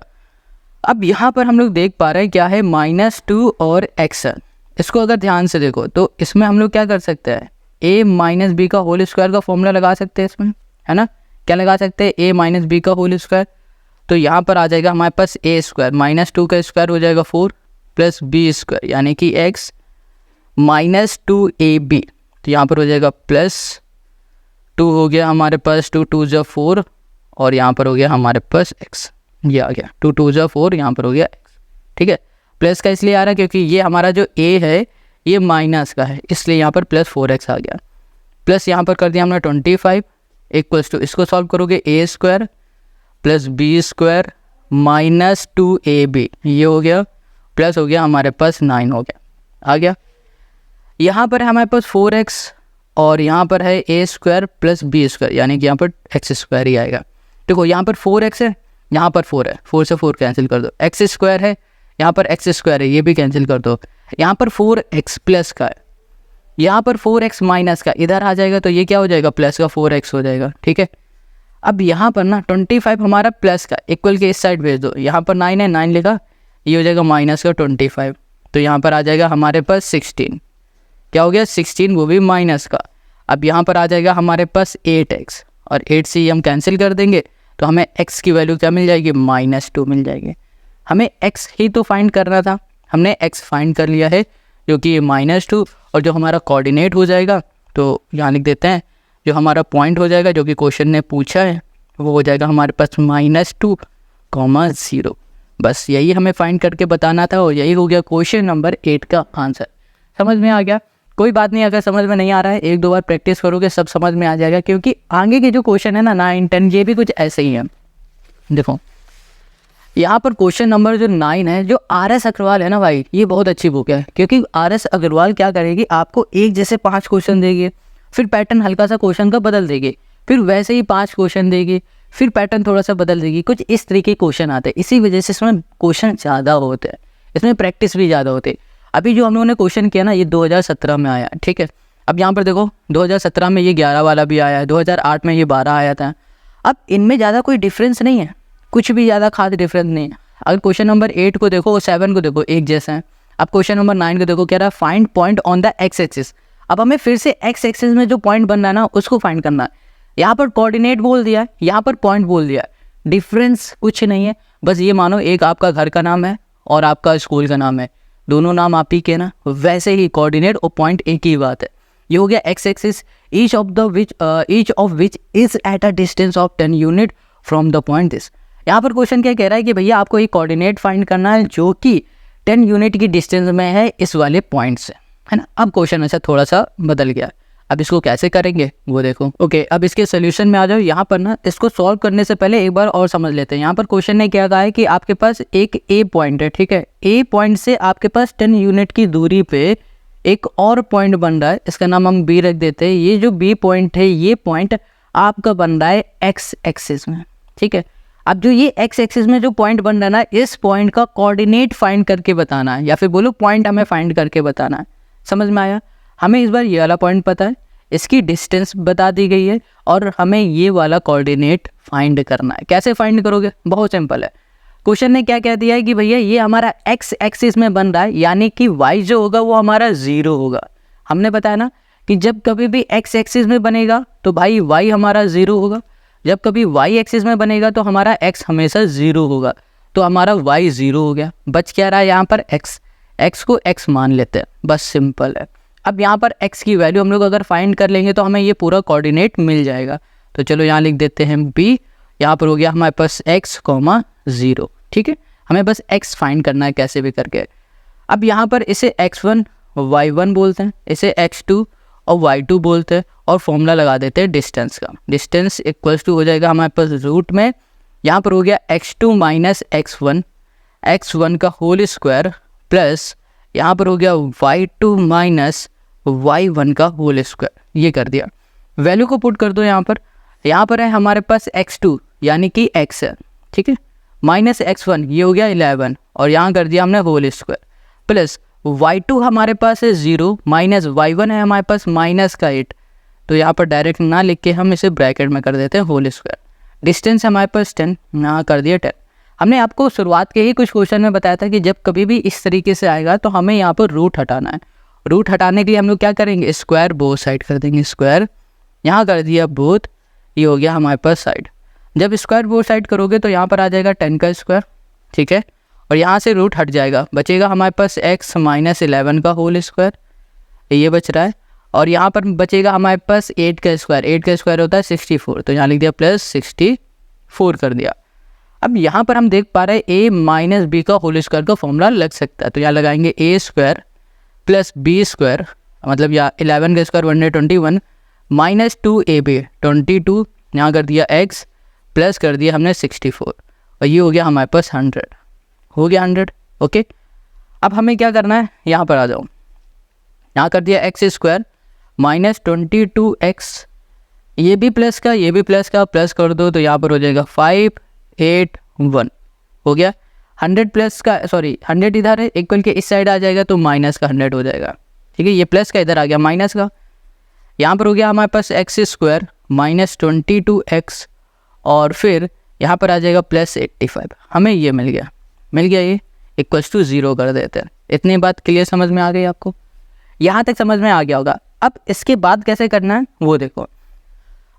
अब यहाँ पर हम लोग देख पा रहे हैं क्या है, -2 और x है। इसको अगर ध्यान से देखो तो इसमें हम लोग क्या कर सकते हैं, a माइनस बी का होल स्क्वायर का फॉर्मूला लगा सकते हैं इसमें, है ना। क्या लगा सकते हैं? a माइनस बी का होल स्क्वायर। तो यहाँ पर आ जाएगा हमारे पास a स्क्वायर, -2 का स्क्वायर हो जाएगा 4 प्लस बी स्क्वायर यानी कि x माइनस 2ab, तो यहाँ पर हो जाएगा प्लस 2 हो गया हमारे पास, 2 2 जा 4, और यहाँ पर हो गया हमारे पास x, ये आ गया 2 2 जा 4, यहाँ पर हो गया x। ठीक है, प्लस का इसलिए आ रहा है क्योंकि ये हमारा जो a है ये माइनस का है, इसलिए यहाँ पर प्लस 4x आ गया। प्लस यहाँ पर कर दिया हमने 25 इक्वल्स टू, इसको सॉल्व करोगे a square plus B square minus 2ab, ये हो गया, प्लस हो गया हमारे पास 9 हो गया, आ गया। यहाँ पर हमारे पास 4x और यहाँ पर है a square plus B square यानी कि यहाँ पर x स्क्वायर ही आएगा। देखो यहाँ पर 4x है, यहाँ पर 4 है, 4 से 4 कैंसिल कर दो, x स्क्वायर है, यहाँ पर x स्क्वायर है, ये भी कैंसिल कर दो, यहाँ पर 4x प्लस का है, यहाँ पर 4x माइनस का इधर आ जाएगा, तो ये क्या हो जाएगा, प्लस का 4x हो जाएगा। ठीक है, अब यहाँ पर ना 25 हमारा प्लस का इक्वल के इस साइड भेज दो, यहाँ पर 9 है, 9 लिखा, ये हो जाएगा माइनस का 25, तो यहाँ पर आ जाएगा हमारे पास 16, क्या हो गया 16, वो भी माइनस का। अब यहाँ पर आ जाएगा हमारे पास 8x, और 8 से हम कैंसिल कर देंगे तो हमें x की वैल्यू क्या मिल जाएगी, -2 मिल जाएगी। हमें x ही तो फाइंड करना था, हमने x फाइंड कर लिया है जो कि -2, और जो हमारा कोऑर्डिनेट हो जाएगा तो यहाँ लिख देते हैं, जो हमारा पॉइंट हो जाएगा जो कि क्वेश्चन ने पूछा है वो हो जाएगा हमारे पास -2, 0। बस यही हमें फाइंड करके बताना था, और यही हो गया क्वेश्चन नंबर 8 का आंसर। समझ में आ गया? कोई बात नहीं, अगर समझ में नहीं आ रहा है 1-2 बार प्रैक्टिस करोगे सब समझ में आ जाएगा, क्योंकि आगे के जो क्वेश्चन है ना 9, 10 ये भी कुछ ऐसे ही है। देखो यहाँ पर क्वेश्चन नंबर जो 9 है, जो RS अग्रवाल है ना भाई, ये बहुत अच्छी बुक है, क्योंकि RS अग्रवाल क्या करेगी, आपको एक जैसे 5 क्वेश्चन देगी, फिर पैटर्न हल्का सा क्वेश्चन का बदल देगी, फिर वैसे ही 5 क्वेश्चन देगी, फिर पैटर्न थोड़ा सा बदल देगी, कुछ इस तरीके क्वेश्चन आते हैं। इसी वजह से इसमें क्वेश्चन ज़्यादा होते हैं, इसमें प्रैक्टिस भी ज़्यादा होती है। अभी जो हम लोगों ने क्वेश्चन किया ना, ये 2017 में आया, ठीक है। अब यहाँ पर देखो 2017 में ये 11 वाला भी आया है, 2008 में ये 12 आया था। अब इनमें ज़्यादा कोई डिफरेंस नहीं है, कुछ भी ज़्यादा खास डिफरेंस नहीं है। अगर क्वेश्चन नंबर 8 को देखो और 7 को देखो एक जैसा है। अब क्वेश्चन नंबर 9 को देखो, कह रहा है find point on the x axis. अब हमें फिर से एक्स एक्सिस में जो पॉइंट बनना है ना उसको फाइंड करना है। यहाँ पर कोऑर्डिनेट बोल दिया है, यहाँ पर पॉइंट बोल दिया है, डिफरेंस कुछ नहीं है। बस ये मानो एक आपका घर का नाम है और आपका स्कूल का नाम है, दोनों नाम आप ही के ना, वैसे ही कोऑर्डिनेट और पॉइंट एक ही बात है। ये हो गया x axis, each of which is at a distance of 10 unit from the point this. यहाँ पर क्वेश्चन क्या कह रहा है कि भैया आपको एक कोऑर्डिनेट फाइंड करना है जो कि 10 यूनिट की डिस्टेंस में है इस वाले पॉइंट से, है ना। अब क्वेश्चन ऐसा थोड़ा सा बदल गया, अब इसको कैसे करेंगे वो देखो। ओके, अब इसके सोल्यूशन में आ जाओ। यहाँ पर ना इसको सॉल्व करने से पहले एक बार और समझ लेते हैं। यहाँ पर क्वेश्चन ने क्या कहा है कि आपके पास एक ए पॉइंट है, ठीक है। ए पॉइंट से आपके पास 10 यूनिट की दूरी पे एक और पॉइंट बन रहा है, इसका नाम हम बी रख देते हैं। ये जो बी पॉइंट है, ये पॉइंट आपका बन रहा है एक्स एक्सिस में, ठीक है। अब जो ये एक्स एक्सिस में जो पॉइंट बन रहा है ना, इस पॉइंट का कोऑर्डिनेट फाइंड करके बताना है, या फिर बोलो पॉइंट हमें फाइंड करके बताना है। समझ में आया? हमें इस बार ये वाला पॉइंट पता है, इसकी डिस्टेंस बता दी गई है, और हमें ये वाला कोऑर्डिनेट फाइंड करना है। कैसे फाइंड करोगे? बहुत सिंपल है। क्वेश्चन ने क्या कह दिया है कि भैया ये हमारा एक्स एक्सिस में बन रहा है, यानी कि वाई जो होगा वो हमारा 0 होगा। हमने बताया ना कि जब कभी भी एक्स एक्सिस में बनेगा तो भाई वाई हमारा 0 होगा, जब कभी वाई एक्सिस में बनेगा तो हमारा एक्स हमेशा 0 होगा। तो हमारा वाई 0 हो गया, बच क्या रहा है यहाँ पर एक्स, एक्स को एक्स मान लेते हैं, बस सिंपल है। अब यहाँ पर एक्स की वैल्यू हम लोग अगर फाइंड कर लेंगे तो हमें ये पूरा कोऑर्डिनेट मिल जाएगा। तो चलो यहाँ लिख देते हैं बी, यहाँ पर हो गया हमारे पास एक्स कॉमा 0, ठीक है। हमें बस एक्स फाइंड करना है कैसे भी करके। अब यहाँ पर इसे x1 y1 बोलते हैं, इसे x2 और y2 बोलते हैं, और फॉर्मूला लगा देते हैं डिस्टेंस का। डिस्टेंस इक्वल्स टू हो जाएगा हमारे पास रूट में, यहाँ पर हो गया x2 माइनस x1 का होल स्क्वायर प्लस यहाँ पर हो गया y2 माइनस y1 का होल स्क्वायर। ये कर दिया, वैल्यू को पुट कर दो यहाँ पर है हमारे पास x2 यानी कि x है, ठीक है, माइनस x1 ये हो गया 11, और यहाँ कर दिया हमने होल स्क्वायर प्लस y2 हमारे पास है 0 माइनस y1 है हमारे पास माइनस का 8। तो यहाँ पर डायरेक्ट ना लिख के हम इसे ब्रैकेट में कर देते हैं होल स्क्वायर। डिस्टेंस हमारे पास 10, यहाँ कर दिया 10। हमने आपको शुरुआत के ही कुछ क्वेश्चन में बताया था कि जब कभी भी इस तरीके से आएगा तो हमें यहाँ पर रूट हटाना है। रूट हटाने के लिए हम लोग क्या करेंगे, स्क्वायर बोथ साइड कर देंगे, स्क्वायर यहाँ कर दिया बोथ, ये हो गया हमारे पास साइड। जब स्क्वायर बोथ साइड करोगे तो यहाँ पर आ जाएगा 10 का स्क्वायर, ठीक है, और यहाँ से रूट हट जाएगा, बचेगा हमारे पास x माइनस 11 का होल स्क्वायर, ये बच रहा है, और यहाँ पर बचेगा हमारे पास 8 का स्क्वायर, 8 का स्क्वायर होता है 64, तो यहाँ लिख दिया प्लस 64 कर दिया। अब यहाँ पर हम देख पा रहे हैं a माइनस बी का होल स्क्वायर का फॉर्मूला लग सकता है, तो यहाँ लगाएंगे a square plus B square, मतलब यहाँ 11 का स्क्वायर 121 माइनस 2ab 22, यहाँ कर दिया x प्लस कर दिया हमने 64, और ये हो गया हमारे पास 100, हो गया 100, ओके। अब हमें क्या करना है, यहाँ पर आ जाओ, यहाँ कर दिया एक्स स्क्वायर माइनस 22x, ये भी प्लस का प्लस कर दो, तो यहाँ पर हो जाएगा 581 हो गया। 100 प्लस का 100 इधर है, इक्वल के इस साइड आ जाएगा तो माइनस का 100 हो जाएगा, ठीक है। ये प्लस का इधर आ गया माइनस का, यहाँ पर हो गया हमारे पास एक्स स्क्वायर माइनस 22x, और फिर यहाँ पर आ जाएगा प्लस 85, हमें ये मिल गया ये इक्वल्स टू 0 कर देते हैं। इतनी बात क्लियर समझ में आ गई आपको, यहाँ तक समझ में आ गया होगा। अब इसके बाद कैसे करना है वो देखो।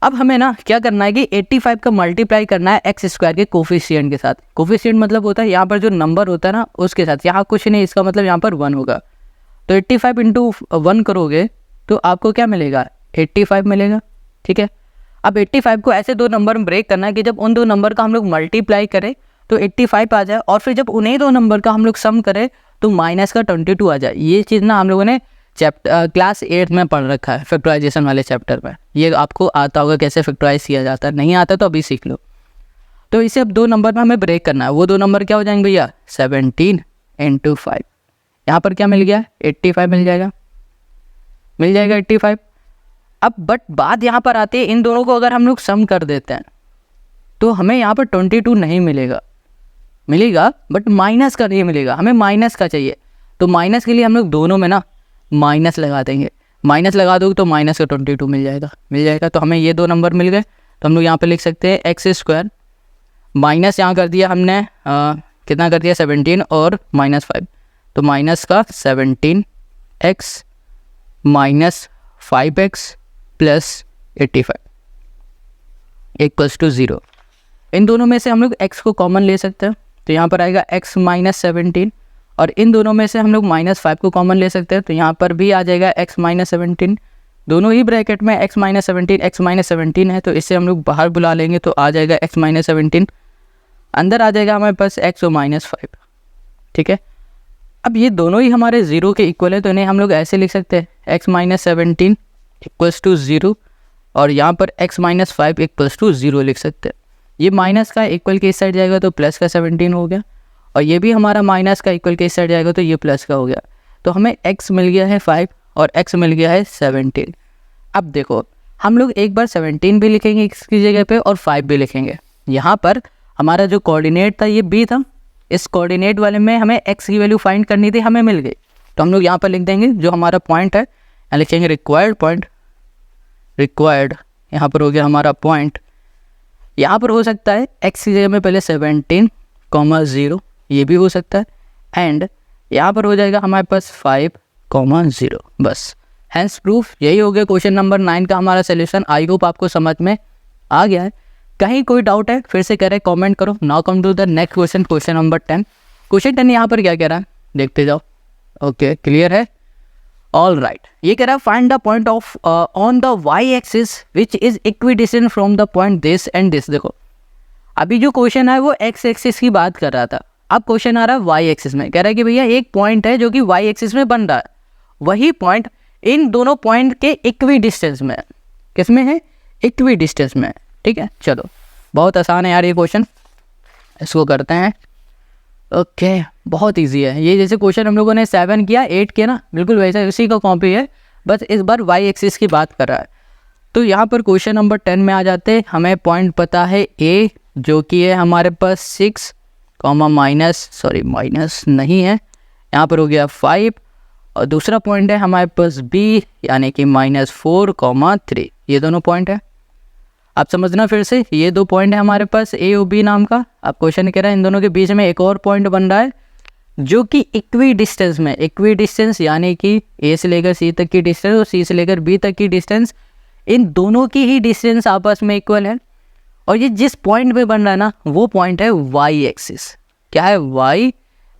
अब हमें ना क्या करना है कि 85 का मल्टीप्लाई करना है एक्स स्क्वायर के कोफिशिएंट के साथ। कोफिशिएंट मतलब होता है यहाँ पर जो नंबर होता है ना उसके साथ, यहाँ कुछ नहीं, इसका मतलब यहाँ पर 1 होगा। तो 85 इंटू 1 करोगे तो आपको क्या मिलेगा, 85 मिलेगा, ठीक है। अब 85 को ऐसे दो नंबर में ब्रेक करना है कि जब उन दो नंबर का हम लोग मल्टीप्लाई करें तो 85 आ जाए, और फिर जब उन्हीं दो नंबर का हम लोग सम करें तो माइनस का 22 आ जाए। ये चीज़ ना हम लोगों ने क्लास 8 में पढ़ रखा है, फैक्टराइजेशन वाले चैप्टर में। ये आपको आता होगा कैसे फैक्टराइज किया जाता है, नहीं आता तो अभी सीख लो। तो इसे अब दो नंबर में हमें ब्रेक करना है, वो दो नंबर क्या हो जाएंगे भैया, 17 इंटू 5, यहाँ पर क्या मिल गया, 85 मिल जाएगा 85। अब बट बात यहाँ पर आती है, इन दोनों को अगर हम लोग सम कर देते हैं तो हमें यहाँ पर 22 नहीं मिलेगा बट माइनस का नहीं मिलेगा, हमें माइनस का चाहिए। तो माइनस के लिए हम लोग दोनों में ना माइनस लगा देंगे, माइनस लगा दोगे तो माइनस का 22 मिल जाएगा। तो हमें ये दो नंबर मिल गए, तो हम लोग यहाँ पे लिख सकते हैं एक्स स्क्वायर माइनस यहाँ कर दिया हमने कितना कर दिया 17 और माइनस 5, तो माइनस का 17x minus 5x plus 85 equals to 0। इन दोनों में से हम लोग x को कॉमन ले सकते हैं, तो यहाँ पर आएगा x माइनस 17, और इन दोनों में से हम लोग माइनस 5 को कॉमन ले सकते हैं, तो यहाँ पर भी आ जाएगा x माइनस 17। दोनों ही ब्रैकेट में x माइनस 17 है, तो इसे हम लोग बाहर बुला लेंगे तो आ जाएगा x माइनस 17, अंदर आ जाएगा हमारे पास x और माइनस 5, ठीक है। अब ये दोनों ही हमारे 0 के इक्वल है, तो इन्हें हम लोग ऐसे लिख सकते हैं x माइनस 17 इक्वल्स टू 0, और यहाँ पर x माइनस 5 इक्वल्स टू 0 लिख सकते हैं। ये माइनस का इक्वल के इस साइड जाएगा तो प्लस का 17 हो गया, और ये भी हमारा माइनस का इक्वल के इस साइड जाएगा तो ये प्लस का हो गया। तो हमें x मिल गया है 5 और x मिल गया है 17। अब देखो हम लोग एक बार 17 भी लिखेंगे x की जगह पे और 5 भी लिखेंगे। यहाँ पर हमारा जो कोऑर्डिनेट था ये b था, इस कोऑर्डिनेट वाले में हमें x की वैल्यू फाइंड करनी थी, हमें मिल गई। तो हम लोग यहाँ पर लिख देंगे जो हमारा पॉइंट है, यहाँ लिखेंगे रिक्वायर्ड पॉइंट, यहाँ पर हो गया हमारा पॉइंट। यहाँ पर हो सकता है x की जगह में पहले 17 0, ये भी हो सकता है। एंड यहाँ पर हो जाएगा हमारे पास 5, 0, बस। हैंस प्रूफ यही हो गया क्वेश्चन नंबर 9 का हमारा सोल्यूशन। आई होप आपको समझ में आ गया है। कहीं कोई डाउट है फिर से कह रहे कमेंट करो। Now come to the next question, question number 10। Question 10 यहाँ पर क्या कह रहा है देखते जाओ। ओके, क्लियर है? All right. ये कह रहा है find the point of on the Y axis which is equidistant from the point this and this. देखो अभी जो क्वेश्चन है वो एक्स एक्सिस की बात कर रहा था, अब क्वेश्चन आ रहा है वाई एक्सिस में। कह रहा है कि भैया एक पॉइंट है जो कि वाई एक्सिस में बन रहा है, वही पॉइंट इन दोनों पॉइंट के इक्वी डिस्टेंस में है। किस में है? इक्वी डिस्टेंस में। ठीक है, चलो बहुत आसान है यार ये क्वेश्चन, इसको करते हैं। ओके, बहुत इजी है ये। जैसे क्वेश्चन हम लोगों ने 7 किया 8 किया ना, बिल्कुल वैसा उसी का कॉपी है, बस इस बार वाई एक्सिस की बात कर रहा है। तो यहाँ पर क्वेश्चन नंबर 10 में आ जाते हैं। हमें पॉइंट पता है ए, जो कि है हमारे पास 6, माइनस नहीं है, यहाँ पर हो गया 5, और दूसरा पॉइंट है हमारे पास बी, यानी कि -4, 3। ये दोनों पॉइंट है। आप समझना फिर से, ये 2 पॉइंट है हमारे पास ए और बी नाम का। अब क्वेश्चन कह रहा है इन दोनों के बीच में एक और पॉइंट बन रहा है जो कि इक्वी डिस्टेंस में। इक्वी डिस्टेंस यानी कि ए से लेकर सी तक की डिस्टेंस और सी से लेकर बी तक की डिस्टेंस, इन दोनों की ही डिस्टेंस आपस में इक्वल है। और ये जिस पॉइंट पे बन रहा है ना, वो पॉइंट है वाई एक्सिस। क्या है? वाई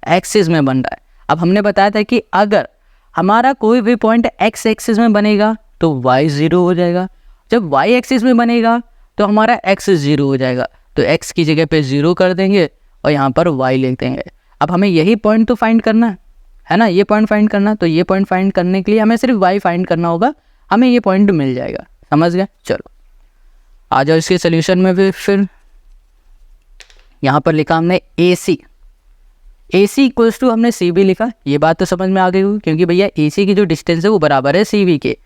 एक्सिस में बन रहा है। अब हमने बताया था कि अगर हमारा कोई भी पॉइंट एक्स एक्सिस में बनेगा तो वाई 0 हो जाएगा, जब वाई एक्सिस में बनेगा तो हमारा एक्स 0 हो जाएगा। तो एक्स की जगह पे 0 कर देंगे और यहाँ पर वाई लिख देंगे। अब हमें यही पॉइंट तो फाइंड करना है ना, ये पॉइंट फाइंड करना। तो ये पॉइंट फाइंड करने के लिए हमें सिर्फ वाई फाइंड करना होगा, हमें ये पॉइंट मिल जाएगा। समझ गए? चलो आ जाओ इसके सोल्यूशन में भी। फिर यहाँ पर लिखा हमने ए सी इक्वल्स टू हमने सी बी लिखा। ये बात तो समझ में आ गई होगी, क्योंकि भैया ए सी की जो डिस्टेंस है वो बराबर है सी बी के।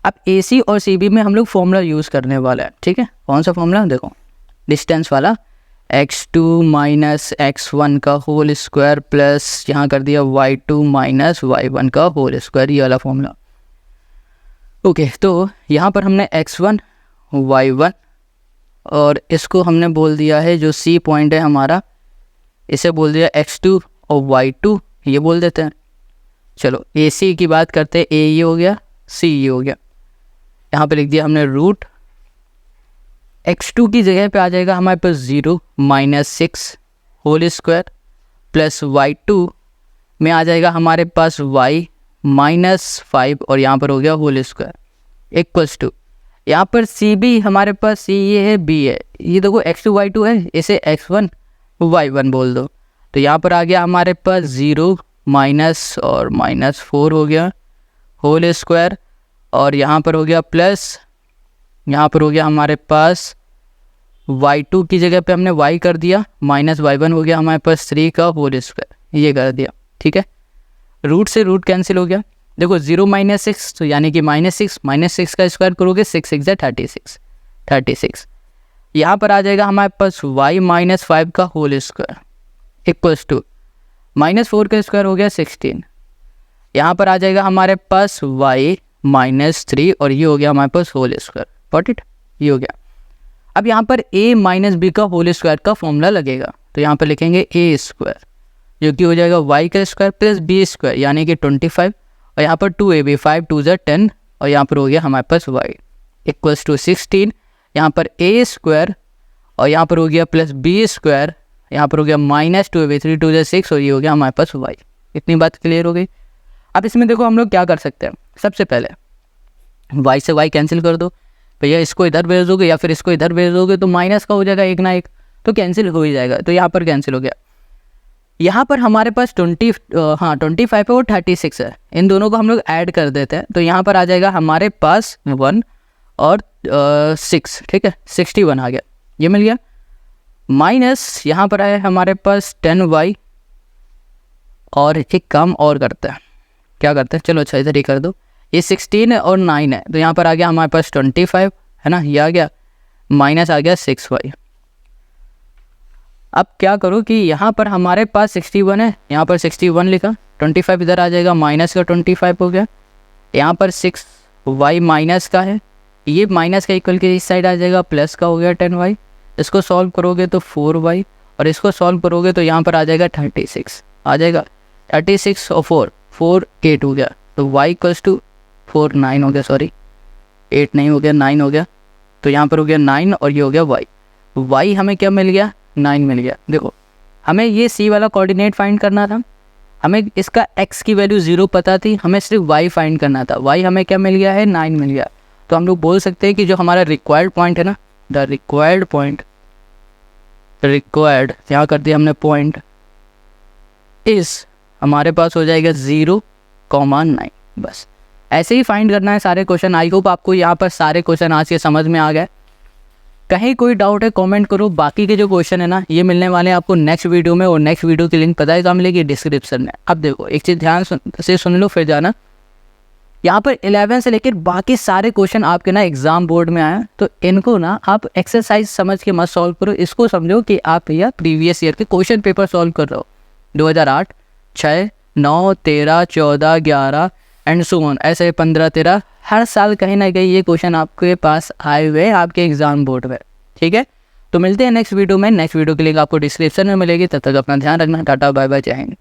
अब ए सी और सी बी में हम लोग फॉर्मूला यूज़ करने वाला है। ठीक है, कौन सा फॉर्मूला? देखो डिस्टेंस वाला, x2 माइनस x1 का होल स्क्वायर प्लस यहाँ कर दिया y2 माइनस y1 का होल स्क्वायर, ये वाला फॉर्मूला। ओके, तो यहाँ पर हमने x1 y1 और इसको हमने बोल दिया है जो सी पॉइंट है हमारा, इसे बोल दिया x2 और y2 ये बोल देते हैं। चलो ए सी की बात करते हैं। ए ये हो गया, सी ये हो गया। यहाँ पे लिख दिया हमने रूट x2 की जगह पे आ जाएगा हमारे पास 0 minus 6 whole square plus y2 में आ जाएगा हमारे पास y -5 और यहाँ पर हो गया होल स्क्वायर इक्वल्स टू, यहाँ पर सी बी हमारे पास सी ये है, बी है, ये देखो x2 y2 है, इसे x1 y1 बोल दो। तो यहाँ पर आ गया हमारे पास 0 माइनस और -4 हो गया होल स्क्वायर, और यहाँ पर हो गया प्लस, यहाँ पर हो गया हमारे पास y2 की जगह पे हमने y कर दिया, -y1 हो गया हमारे पास 3 का होल स्क्वायर, ये कर दिया। ठीक है, रूट से रूट कैंसिल हो गया। देखो 0 - 6 तो यानी कि -6 का स्क्वायर करोगे 6 6 जा 36। यहाँ पर आ जाएगा हमारे पास y -5 का होल स्क्वायर इक्वल्स टू -4 का स्क्वायर हो गया 16। यहाँ पर आ जाएगा हमारे पास y -3 और ये हो गया हमारे पास होल स्क्वायर। Got it? ये हो गया। अब यहाँ पर a - b का होल स्क्वायर का फॉर्मूला लगेगा, तो यहाँ पर लिखेंगे a स्क्वायर जो कि हो जाएगा y का स्क्वायर प्लस b स्क्वायर यानी कि 25, और यहाँ पर 2ab 5 2 ज़ा 10, और यहाँ पर हो गया हमारे पास y इक्वल्स टू 16। यहाँ पर a स्क्वायर और यहाँ पर हो गया प्लस b स्क्वायर, यहाँ पर हो गया -2ab 3 2 ज़ा 6 और ये हो गया हमारे पास y। इतनी बात क्लियर हो गई। अब इसमें देखो हम लोग क्या कर सकते हैं, सबसे पहले y से y कैंसिल कर दो। भैया इसको इधर भेज दोगे या फिर इसको इधर भेज दोगे तो माइनस का हो जाएगा एक ना एक, तो कैंसिल हो ही जाएगा। तो यहाँ पर कैंसिल हो गया। यहाँ पर हमारे पास 25 है और 36 है, इन दोनों को हम लोग ऐड कर देते हैं, तो यहाँ पर आ जाएगा हमारे पास 1 और 6। ठीक है, 61 आ गया, ये मिल गया। माइनस यहाँ पर आया हमारे पास 10y, और एक काम और करते हैं, क्या करते हैं, चलो अच्छा इधर ही कर दो। ये 16 है और 9 है, तो यहाँ पर आ गया हमारे पास 25 है ना, ये आ गया, माइनस आ गया 6y। अब क्या करो कि यहाँ पर हमारे पास 61 है, यहाँ पर 61 लिखा, 25 इधर आ जाएगा, माइनस का 25 हो गया। यहाँ पर 6y माइनस का है, ये माइनस का इक्वल के इस साइड आ जाएगा, प्लस का हो गया 10y। इसको सॉल्व करोगे तो 4y और इसको सॉल्व करोगे तो यहाँ पर आ जाएगा 36, आ जाएगा 36 और 4 8 हो गया, तो y इक्वल्स टू 4 9 हो गया, सॉरी 8 नहीं हो गया, 9 हो गया, तो यहाँ पर हो गया 9 और ये हो गया y हमें क्या मिल गया, 9 मिल गया। देखो हमें ये c वाला कोऑर्डिनेट फाइंड करना था, हमें इसका x की वैल्यू 0 पता थी, हमें सिर्फ y फाइंड करना था, y हमें क्या मिल गया है, 9 मिल गया। तो हम लोग बोल सकते हैं कि जो हमारा रिक्वायर्ड पॉइंट है ना, द रिक्वायर्ड पॉइंट, रिक्वायर्ड यहाँ कर दिया हमने पॉइंट इस, हमारे पास हो जाएगा 0,9। बस ऐसे ही फाइंड करना है सारे क्वेश्चन। आई होप आपको यहाँ पर सारे क्वेश्चन आज के समझ में आ गए। कहीं कोई डाउट है कमेंट करो। बाकी के जो क्वेश्चन है ना ये मिलने वाले हैं आपको नेक्स्ट वीडियो में, और नेक्स्ट वीडियो की लिंक पता है कहाँ मिलेगी, डिस्क्रिप्शन में। अब देखो एक चीज़ ध्यान से सुन लो फिर जाना, यहाँ पर 11 से लेकर बाकी सारे क्वेश्चन आपके ना एग्जाम बोर्ड में आए, तो इनको ना आप एक्सरसाइज समझ के मत सॉल्व करो, इसको समझो कि आप भैया प्रीवियस ईयर के क्वेश्चन पेपर सॉल्व कर रहे हो, 2008, 6, 9, 13, 14, 11 एंड सो ऑन, ऐसे 15, 13 हर साल कहीं ना कहीं ये क्वेश्चन आपके पास आए हुए हैं आपके एग्जाम बोर्ड में। ठीक है, तो मिलते हैं नेक्स्ट वीडियो में। नेक्स्ट वीडियो की लिंक आपको डिस्क्रिप्शन में मिलेगी। तब तक अपना ध्यान रखना। टाटा बाय बाय, जय हिंद।